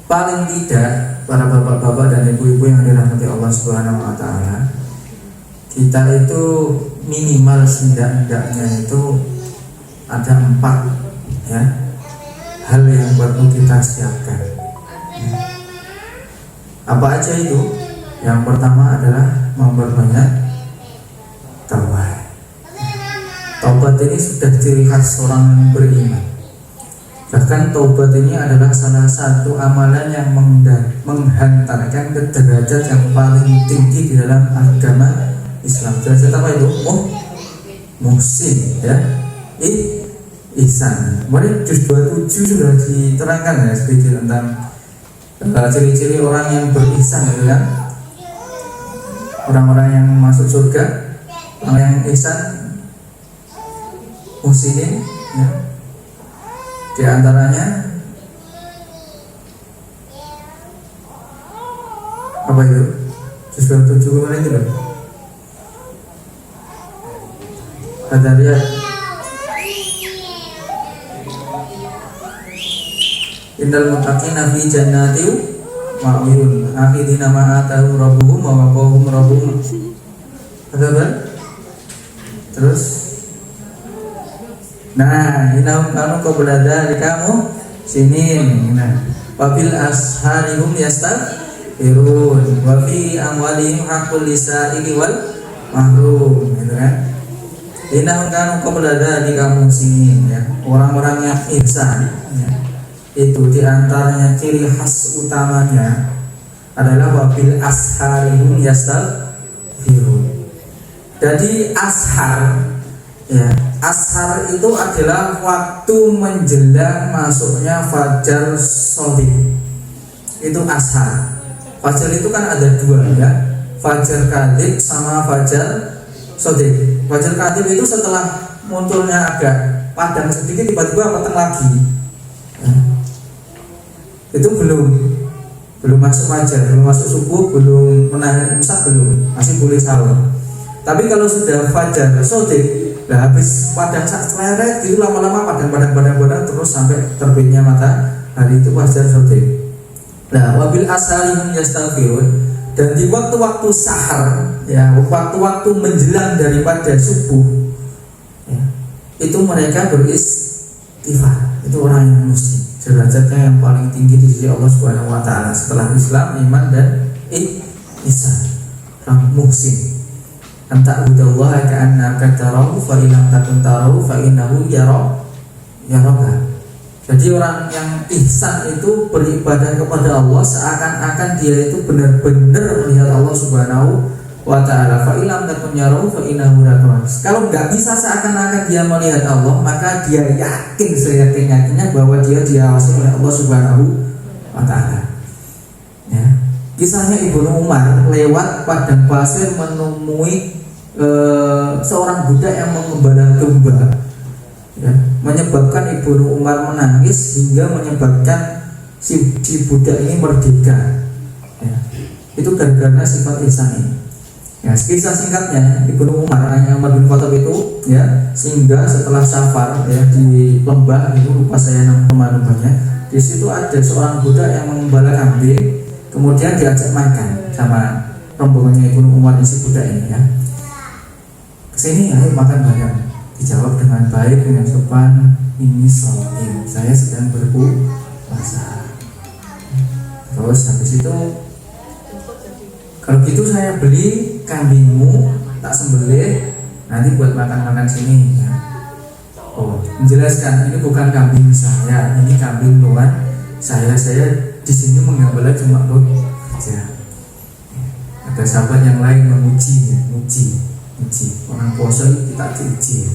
Paling tidak para bapak-bapak dan ibu-ibu yang dirahmati Allah Subhanahu Wa Taala, kita itu minimal setidaknya itu ada 4, ya, hal yang perlu kita siapkan, ya. Apa aja itu? Yang pertama adalah memperbanyak taubat. Taubat ini sudah ciri khas orang yang beriman. Bahkan taubat ini adalah salah satu amalan yang menghantarkan ke derajat yang paling tinggi di dalam agama Islam. Derajat apa itu? Muhsin, ya. Ihsan. Kemarin juz 27 sudah diterangkan ya sedikit tentang ciri-ciri orang yang berihsan, gitu kan? Orang-orang yang masuk surga, orang yang ihsan, muhsinin, ya. Di antaranya apa itu? Juz 27 kemarin itu loh. Ada lihat. Innal muttaqina fi jannatin ma'uyun akhidina ma atahum rabbuhum wa waqahum rabbuhum. Ada apa? Terus nah, innahum kanu qabla dzalika sinin. Nah, wabil asharihum yastaghfirun wa fi amwalihim haqqul lisa'ili wal mahrum, gitu kan? Innahum kanu qabla dzalika sinin, ya. Orang-orang yang ihsan, ya. Itu diantaranya ciri khas utamanya adalah wabil asharihum yastaghfirun. Jadi ashar, ya, ashar itu adalah waktu menjelang masuknya fajar shadiq. Itu ashar. Fajar itu kan ada dua, ya, fajar kadhib sama fajar shadiq. Fajar kadhib itu setelah munculnya agak padam sedikit tiba-tiba petang lagi, ya. Itu belum masuk fajar, belum masuk subuh, belum menahan imsak, belum, masih boleh sahur. Tapi kalau sudah fajar shadiq, nah habis padang sak seleret gitu, lama-lama padang terus sampai terbitnya matahari, itu fajar shadiq. Nah, wabil asharihum yastaghfirun, dan di waktu-waktu sahar, ya, waktu-waktu menjelang daripada subuh, ya, itu mereka beristighfar. Itu orang yang muslim, derajatnya yang paling tinggi di sisi Allah Subhanahu wa taala setelah Islam, iman dan ihsan. Orang muhsin. Anta udallaha ka'annaka tarahu fa illam takun tarahu fa innahu yaraka. Jadi orang yang ihsan itu beribadah kepada Allah seakan-akan dia itu benar-benar melihat Allah Subhanahu wa taala. Fa illam takun yarahu fa innahu yaraka. Kalau enggak bisa seakan-akan dia melihat Allah, maka dia yakin seyakin-yakinnya bahwa dia diawasi oleh Allah Subhanahu wa taala. Ya. Kisahnya Ibnu Umar lewat padang pasir menemui seorang budak yang mengembala domba, ya, menyebabkan Ibnu Umar menangis hingga menyebabkan si budak ini merdeka, ya. Itu gara-gara sifat ihsan ini. Ya, kisah singkatnya Ibnu Umar bin Khattab itu, ya, sehingga setelah safar, ya, di lembah itu, lupa saya nama-namanya, di situ ada seorang budak yang mengembala kambing, kemudian diajak makan sama rombongannya Ibnu Umar, si budak ini, ya. Kesini, ayo makan bareng. Dijawab dengan baik, dengan sopan, ini shaim, saya sedang berpuasa. Terus habis itu, kalau gitu saya beli kambingmu, tak sembelih, nanti buat makan-makan sini, ya. Oh, menjelaskan ini bukan kambing saya, ini kambing tuan saya di sini menggembala cuma saja. Ada sahabat yang lain memuji, ya, muji. Orang puasa kita diuji.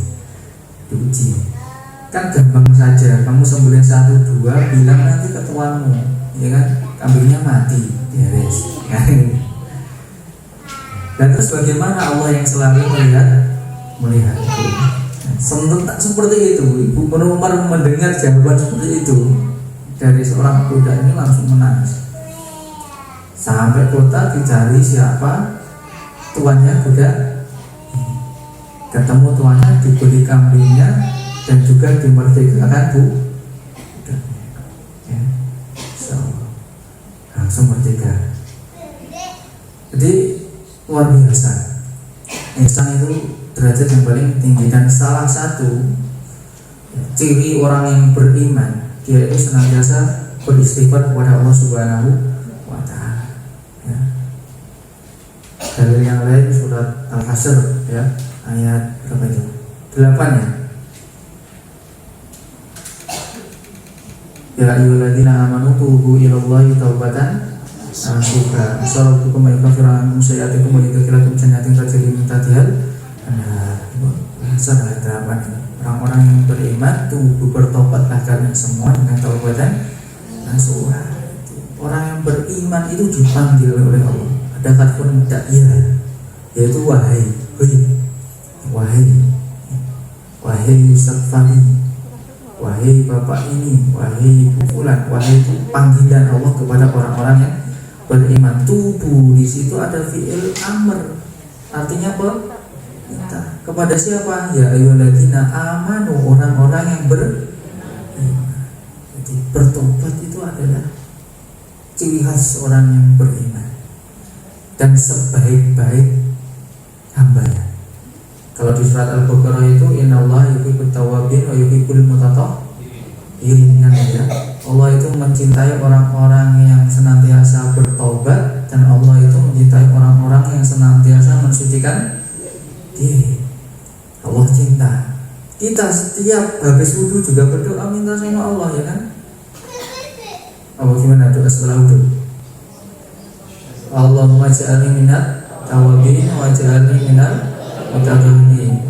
Kan gampang saja, kamu sembelih 1-2, bilang nanti ke tuanmu, ya kan, kambingnya mati, beres. Dan terus bagaimana Allah yang selalu melihat itu? Seperti itu, Ibu Umar mendengar jawaban seperti itu dari seorang budak ini langsung menangis. Sampai kota dicari siapa tuannya budak. Ketemu tuannya, diberi kambingnya, dan juga dimerdekakan budaknya, ya. So, langsung merdeka. Jadi luar biasa. Ihsan itu derajat yang paling tinggi, dan salah satu ciri orang yang beriman, dia itu senantiasa beristighfar kepada Allah Subhanahu wa taala. Dalil yang lain surat Al-Hasr ya, ayat berapa itu? 8 ya. Ya ayyuhalladzina amanu tubu ilallahi taubatan nasuha. Assalamualaikum warahmatullahi wabarakatuh. Wa yudkhilukum jannatin tajri min tahtiha al-anhar. Orang-orang yang beriman tubuh bertobatlah kalian semua dengan taubatan nasuha. Orang yang beriman itu dipanggil oleh Allah. Ada kata da'iyah, yaitu wahai, wahai Yusufani, wahai bapak ini, wahai pukulan, wahai itu panggilan Allah kepada orang-orang yang beriman. Tubuh di situ ada fi'il amr, artinya apa? Kita kepada siapa? Ya ayyuhalladzina amanu, orang-orang yang beriman. Jadi bertobat itu adalah ciri khas orang yang beriman dan sebaik-baik hambanya. Kalau di surat Al-Baqarah itu innallaha yuhibbut tawwabin wa yuhibbul mutatahhirin, ya. Allah itu mencintai orang-orang yang senantiasa bertobat dan Allah itu mencintai orang-orang yang senantiasa mensucikan diri. Allah cinta. Kita setiap habis wudu juga berdoa minta sama Allah, ya kan? Apa gimana doa setelah wudu? Allahumma ja'alni minat tawabin wa ja'alni minal mutatahhirin.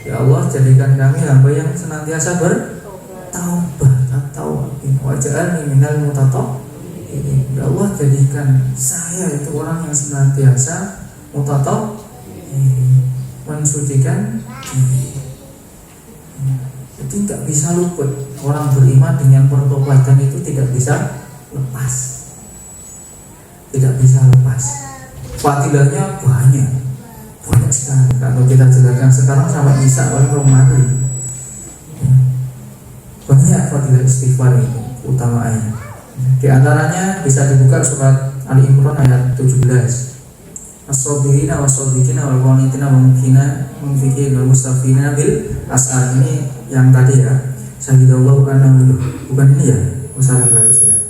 Ya Allah, jadikan kami hamba yang senantiasa bertaubat atau wa ja'alni minal mutatahhirin. Ya Allah, jadikan saya itu orang yang senantiasa mutatahhirin, mensucikan diri. Jadi tidak bisa luput. Orang beriman dengan pertobatan itu tidak bisa lepas, tidak bisa lepas. Fadilahnya banyak sekali. Kalau kita jelaskan sekarang sampai bisa orang mati. Banyak fadilah istighfar itu utamanya. Di antaranya bisa dibuka surat Ali Imran ayat 17. As-sabirina was-sadiqina wal qanitina wal munfiqina wal mustafina bil as'al. Ini yang tadi ya. Syahidallahu annahu, bukan ini ya? Usaha berarti saya.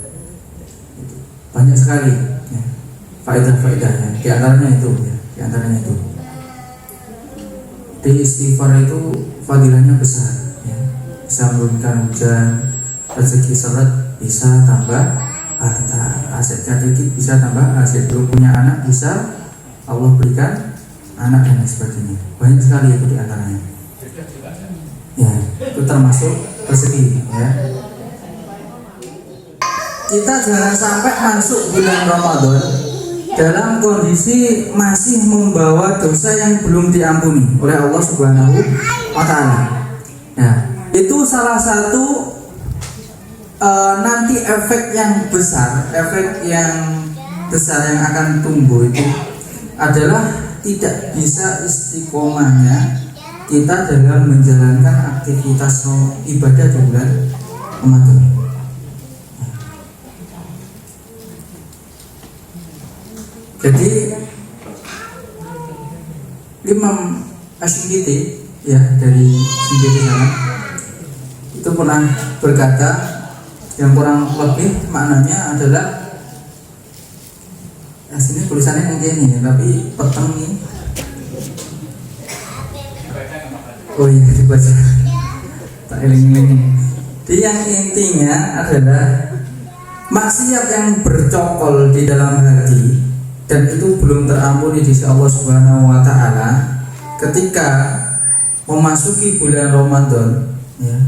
Banyak sekali ya, faedah-faedahnya. Di antaranya itu ya, di antaranya itu. Di istighfar itu fadilahnya besar ya. Bisa menurunkan hujan, rezeki seret, bisa tambah harta, asetnya dikit bisa tambah aset, belum punya anak bisa Allah berikan anak dan sebagainya. Banyak sekali itu di antaranya. Ya, itu termasuk rezeki ya. Kita jangan sampai masuk bulan Ramadan dalam kondisi masih membawa dosa yang belum diampuni oleh Allah Subhanahu wa taala. Nah, itu salah satu nanti efek yang besar yang akan tumbuh itu adalah tidak bisa istiqomahnya kita dalam menjalankan aktivitas ibadah di bulan Ramadan. Jadi Imam Asy-Syinkiti ya, dari Syinkiti sana itu pernah berkata yang kurang lebih maknanya adalah, ya sini tulisannya yang kayak ini tapi peteng nih. Oh iya, dibaca tak eling-eling. Jadi yang intinya adalah maksiat yang bercokol di dalam hati dan itu belum terampuni di sisi Allah Subhanahu wa taala ketika memasuki bulan Ramadan ya,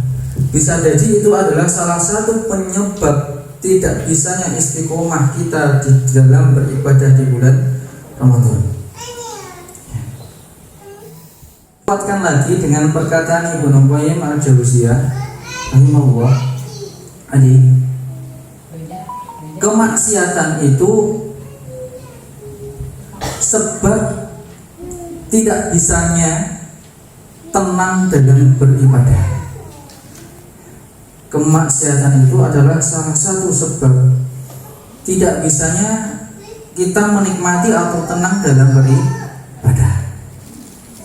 bisa jadi itu adalah salah satu penyebab tidak bisanya istiqomah kita di dalam beribadah di bulan Ramadan. Kuatkan lagi dengan perkataan Ibnu Qayyim al-Jauziyah rahimahullah, kemaksiatan itu sebab tidak bisanya tenang dalam beribadah. Kemaksiatan itu adalah salah satu sebab tidak bisanya kita menikmati atau tenang dalam beribadah.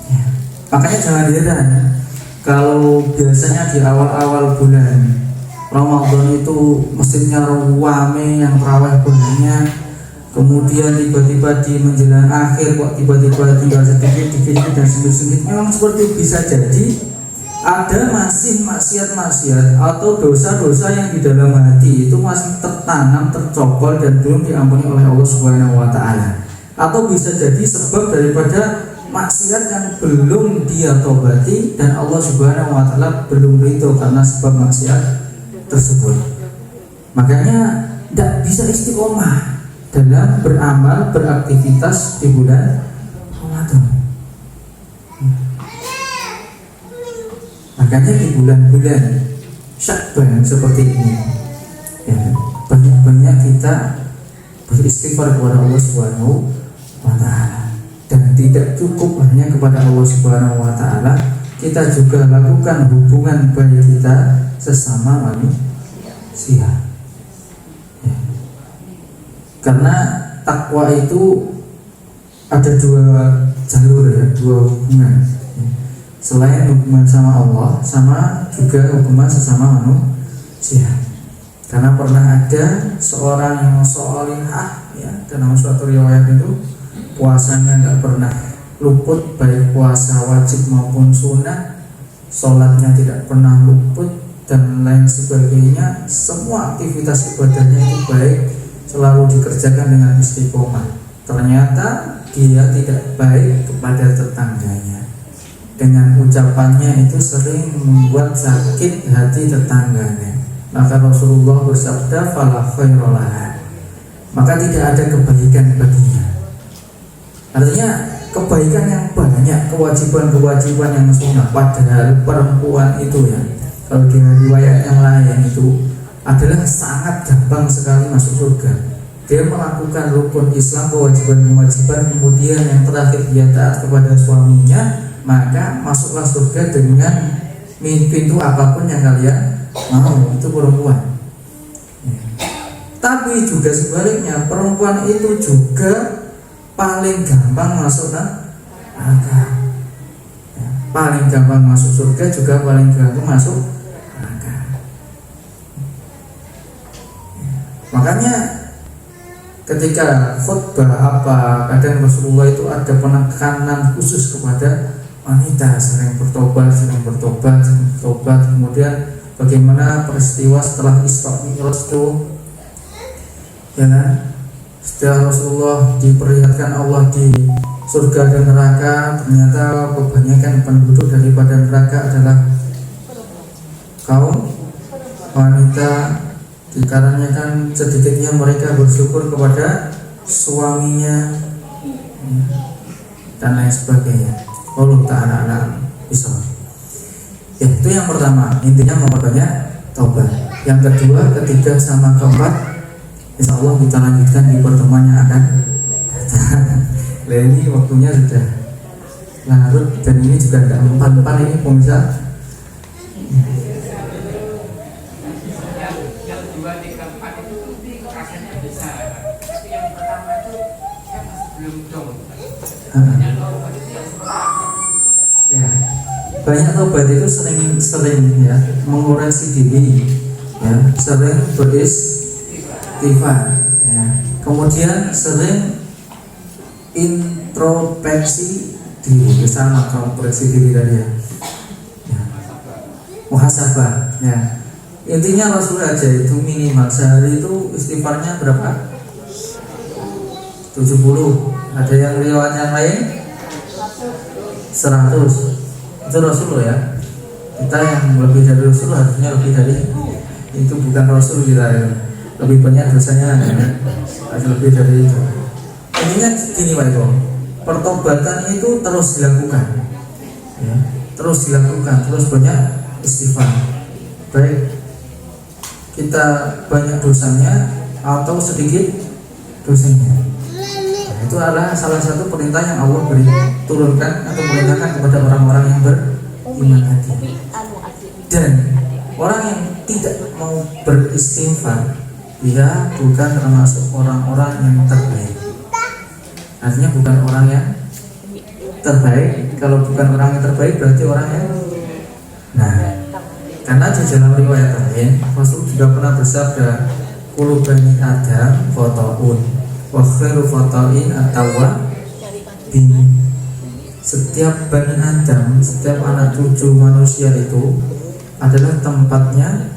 Ya. Makanya jangan heran kalau biasanya di awal-awal bulan Ramadan itu masjidnya rame, yang tarawih banyak, kemudian tiba-tiba di menjelang akhir kok tiba-tiba tinggal sedikit dan sengit-sengit. Memang seperti bisa jadi ada masih maksiat-maksiat atau dosa-dosa yang di dalam hati itu masih tertanam, tercokol dan belum diampuni oleh Allah Subhanahu wa taala. Atau bisa jadi sebab daripada maksiat yang belum dia tobati dan Allah Subhanahu wa taala belum ridho karena sebab maksiat tersebut. Makanya tidak bisa istiqomah dalam beramal, beraktivitas di bulan Ramadan. Makanya di bulan-bulan Sya'ban seperti ini ya, banyak-banyak kita beristighfar kepada Allah Subhanahu wa taala. Dan tidak cukup hanya kepada Allah Subhanahu wa taala, kita juga lakukan hubungan baik kita sesama manusia ya. Karena takwa itu ada dua jalur ya, dua hubungan ya. Selain hubungan sama Allah, sama juga hubungan sesama manusia. Karena pernah ada seorang yang sholihah ya, dalam suatu riwayat itu puasanya nggak pernah luput, baik puasa wajib maupun sunnah, sholatnya tidak pernah luput dan lain sebagainya. Semua aktivitas ibadahnya itu baik, selalu dikerjakan dengan istiqomah. Ternyata dia tidak baik kepada tetangganya. Dengan ucapannya itu sering membuat sakit hati tetangganya. Maka Rasulullah bersabda, fala khairalaha, maka tidak ada kebaikan baginya. Artinya kebaikan yang banyak, kewajiban-kewajiban yang sunnah. Padahal perempuan itu ya, kalau di riwayat yang lain itu adalah sangat gampang sekali masuk surga. Dia melakukan rukun Islam, kewajiban-kewajiban, kemudian yang terakhir dia taat kepada suaminya, maka masuklah surga dengan pintu apapun yang kalian mau. Itu perempuan ya. Tapi juga sebaliknya, perempuan itu juga paling gampang masuk neraka ya. Paling gampang masuk surga juga paling gampang masuk neraka ya. Makanya ketika khutbah apa, kadang Rasulullah itu ada penekanan khusus kepada wanita, sering bertobat. Kemudian bagaimana peristiwa setelah Isra Mi'raj itu ya kan? Setelah Rasulullah diperlihatkan Allah di surga dan neraka, ternyata kebanyakan penduduk daripada neraka adalah kaum wanita, dikarenakan sedikitnya mereka bersyukur kepada suaminya dan lain sebagainya. Allah ta'ala alam bisa. Ya, itu yang pertama, intinya memperbanyak taubat. Yang kedua, ketiga, sama keempat, insya Allah kita lanjutkan di pertemuan yang akan datang. Nah, ini waktunya sudah larut dan ini juga tidak mempan-mempan ini pemirsa. Yang 2, 3, 4 itu rasanya bisa. Tapi yang pertama itu saya masih belum dong. Ya, banyak taubat itu sering ya mengoreksi diri, ya, sering beristighfar, ya, kemudian sering introspeksi diri, sama koreksi diri tadi ya, muhasabah, ya. Intinya Rasul aja itu minimal sehari itu istighfarnya berapa? 70. Ada yang riwayat yang lain 100. Itu Rasul ya. Kita yang lebih dari Rasul harusnya lebih dari itu, bukan Rasul kita ya. Lebih banyak dosanya ya. Harus lebih dari itu. Intinya gini Pak Eko, pertobatan itu terus dilakukan ya. Terus dilakukan, terus banyak istighfar. Baik kita banyak dosanya atau sedikit dosanya. Itu adalah salah satu perintah yang Allah beri turunkan atau perintahkan kepada orang-orang yang beriman tadi. Dan orang yang tidak mau beristighfar, dia bukan termasuk orang-orang yang terbaik. Artinya bukan orang yang terbaik. Kalau bukan orang yang terbaik berarti orang yang karena di dalam riwayat lain Rasul juga pernah bersabda, kullu bani Adam khotoun wa khairu fata'in atawa bin. Setiap Bani Adam, setiap anak cucu manusia itu adalah tempatnya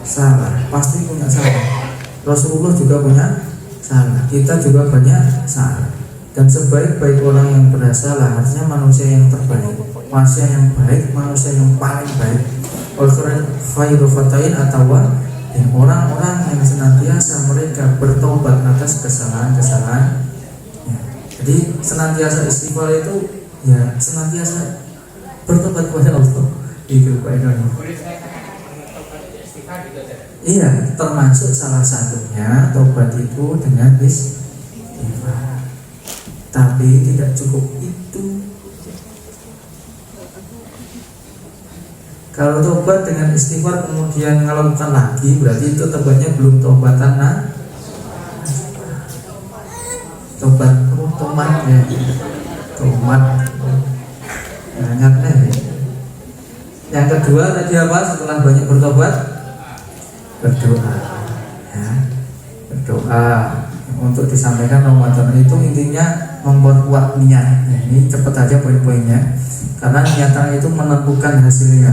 salah, pasti punya salah. Rasulullah juga punya salah, kita juga banyak salah. Dan sebaik-baik orang yang bersalah harusnya manusia yang terbaik, manusia yang baik, manusia yang paling baik. Khairu fatain atawa dan orang-orang yang senantiasa mereka bertobat atas kesalahan-kesalahan. Ya. Jadi senantiasa istighfar itu ya senantiasa bertobat kepada Allah. Itu Pak Idono. Boleh saya katakan tobat itu istighfar gitu saja. Iya, termasuk salah satunya tobat itu dengan istighfar. Tapi tidak cukup itu. Kalau tobat dengan istighfar kemudian kalau bukan lagi, berarti itu tobatnya belum tobatan tobat tomat ya. Tomat. Banyak ya. Yang kedua tadi apa? Setelah banyak bertobat, berdoa ya. Berdoa untuk disampaikan Ramadan itu intinya memperkuat niat. Nah, ini cepat aja poin-poinnya karena niatan itu menentukan hasilnya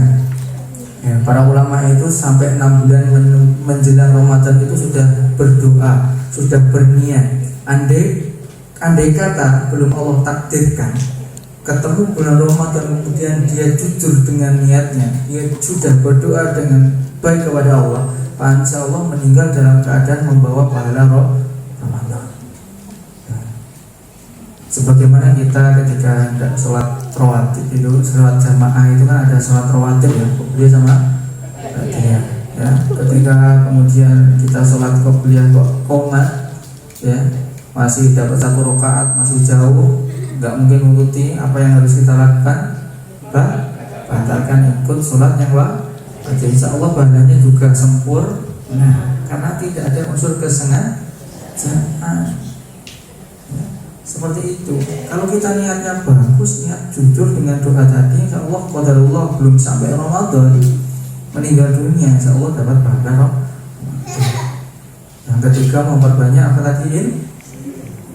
ya. Para ulama itu sampai 6 bulan menjelang Ramadan itu sudah berdoa, sudah berniat. Andai kata belum Allah takdirkan ketemu bulan Ramadan kemudian dia jujur dengan niatnya, dia sudah berdoa dengan baik kepada Allah, insya Allah meninggal dalam keadaan membawa pahala Ramadan. Sebagaimana kita ketika hendak sholat rawatib itu, sholat jamaah itu kan ada sholat rawatib ya, qobliyah sama ba'diyah ya. Ketika kemudian kita sholat qobliyah kok qomat ya, masih dapat 1 rakaat, masih jauh, nggak mungkin mengikuti apa yang harus kita lakukan, batalkan ikut sholat yang wajib. Insya Allah bahannya juga sempurna karena tidak ada unsur kesengajaan. Seperti itu. Kalau kita niatnya bagus, niat jujur dengan doa tadi, insya Allah qadarullah belum sampai Ramadan meninggal dunia, insya Allah dapat pahala. Yang ketiga memperbanyak apa tadi?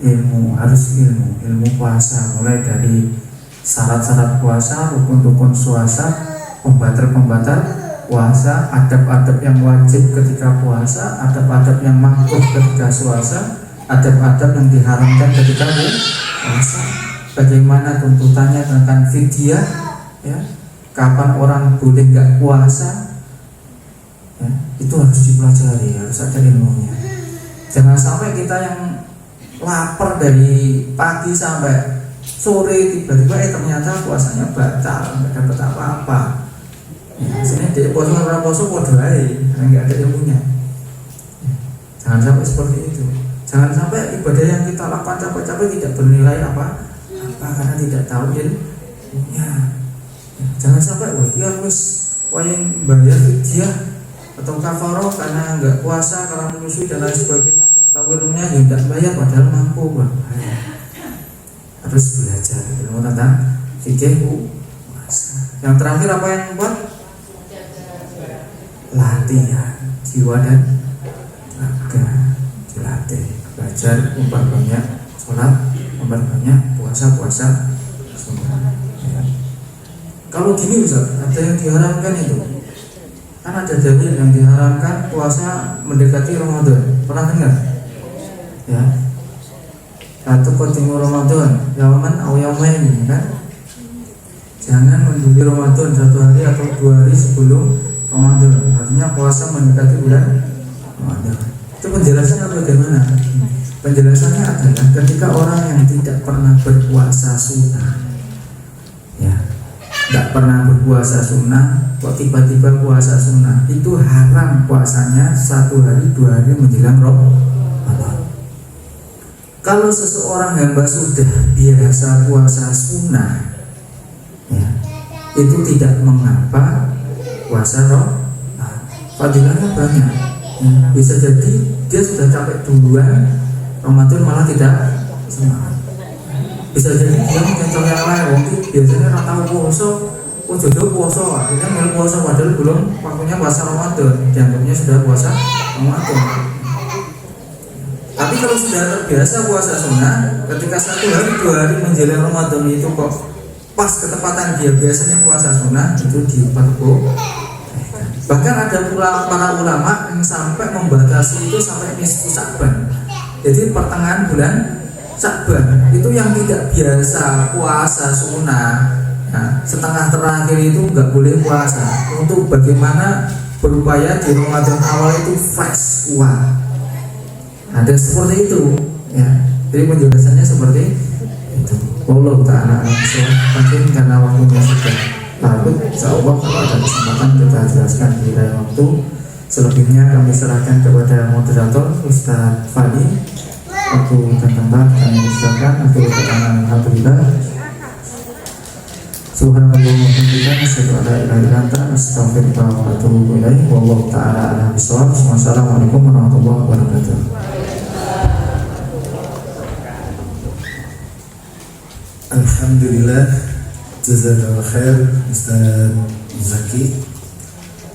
Ilmu, harus ilmu puasa, mulai dari syarat-syarat puasa, rukun-rukun puasa, pembatal-pembatal puasa, adab-adab yang wajib ketika puasa, adab-adab yang makruh ketika puasa, adab-adab yang diharamkan ketika puasa. Bagaimana tuntutannya tentang fidyah ya, kapan orang boleh nggak puasa ya, itu harus dipelajari, harus ada ilmunya. Jangan sampai kita yang lapar dari pagi sampai sore tiba-tiba ternyata puasanya batal, nggak dapat apa-apa. Ya, sini dia puasa orang puasa bodoh aja, karena nggak ada ilmunya. Ya, jangan sampai seperti itu. Jangan sampai ibadah yang kita lakukan capek-capek tidak bernilai apa karena tidak tahu ilmunya. Ya, jangan sampai dia harus yang bayar fidyah atau kafaroh karena nggak puasa, karena menyusui dan lain sebagainya. Tahu ilmunya ya tidak bayar padahal mampu bang. Harus belajar ilmu tentang fikih puasa. Yang terakhir apa yang membuat? Latihan jiwa dan raga, dilatih, belajar, memperbanyak sholat, memperbanyak puasa semua. Ya. Kalau gini Ustaz, ada yang diharamkan itu. Kan ada dalil yang diharamkan puasa mendekati Ramadan. Pernah dengar? Ya, satu kotimu Ramadan, yaman atau yamain kan? Jangan menduli Ramadan 1 hari atau 2 hari sebelum Ramadan. Artinya puasa mendekati bulan Ramadan. Itu penjelasannya bagaimana? Penjelasannya adalah ketika orang yang tidak pernah berpuasa sunnah, ya, tidak pernah berpuasa sunnah, kok tiba-tiba puasa sunnah, itu haram puasanya 1 hari 2 hari menjelang Ramadan. Kalau seseorang hamba sudah biasa puasa sunnah ya, itu tidak mengapa puasa Ramadan. Fadilahnya banyak ya, bisa jadi dia sudah capek duluan, Ramadan malah tidak semangat. Bisa jadi dia mencontoh yang lain, biasanya rata puasa, jodoh puasa, akhirnya melu puasa padahal belum waktunya puasa Ramadan, dianggapnya sudah puasa Ramadan. Tapi kalau sudah terbiasa puasa sunnah, ketika 1 hari 2 hari menjelang Ramadan itu kok pas ketepatan dia biasanya puasa sunnah, itu diperbolehkan. Bahkan ada pula para ulama yang sampai membatasi itu sampai nisfu Sya'ban. Jadi pertengahan bulan Sya'ban itu yang tidak biasa puasa sunnah, nah, setengah terakhir itu nggak boleh puasa, untuk bagaimana berupaya di Ramadan awal itu fresh, kuat. Ada seperti itu, ya. Jadi penjelasannya seperti itu. Allah Ta'ala mungkin karena waktunya sudah larut, insyaallah kalau ada kesempatan kita jelaskan di lain waktu. Selebihnya kami serahkan kepada moderator Ustaz Fadi. Waktu dan tempat kami silakan. Alhamdulillah. Subhanallah wa bihamdihi asyhadu an la ilaha illa anta astaghfiruka wa atubu ilaik. Wallahu ta'ala a'lam bishawab. Wassalamualaikum warahmatullahi wabarakatuh. Alhamdulillah, jazakallahu khair Ustaz Zaki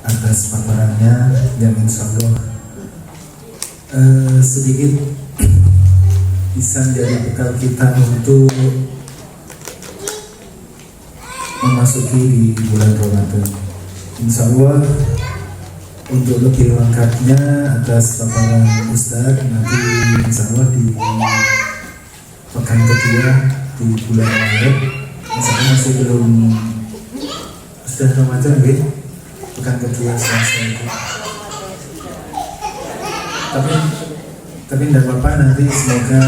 atas paparannya yang insyaallah sedikit bisa menjadi bekal kita untuk memasuki di bulan Ramadan. Insyaallah untuk lebih lengkapnya atas paparan Ustaz nanti insyaallah di pekan kedua di bulan Maret, misalnya masih belum sudah Ramadan, pekan kedua Selasa itu. Tapi tidak apa-apa, nanti semoga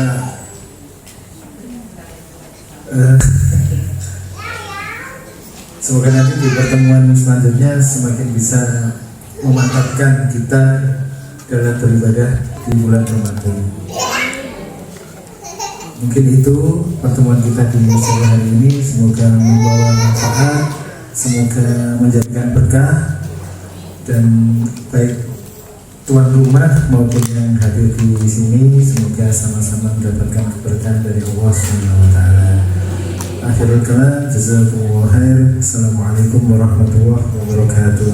semoga nanti di pertemuan selanjutnya semakin bisa memantapkan kita dalam beribadah di bulan Ramadan. Mungkin itu pertemuan kita di sore hari ini. Semoga membawa manfaat, semoga menjadikan berkah, dan baik tuan rumah maupun yang hadir di sini semoga sama-sama mendapatkan keberkahan dari Allah Subhanahu wa taala. Akhirul kalam, jazakumullahu khair. Assalamualaikum warahmatullahi wabarakatuh.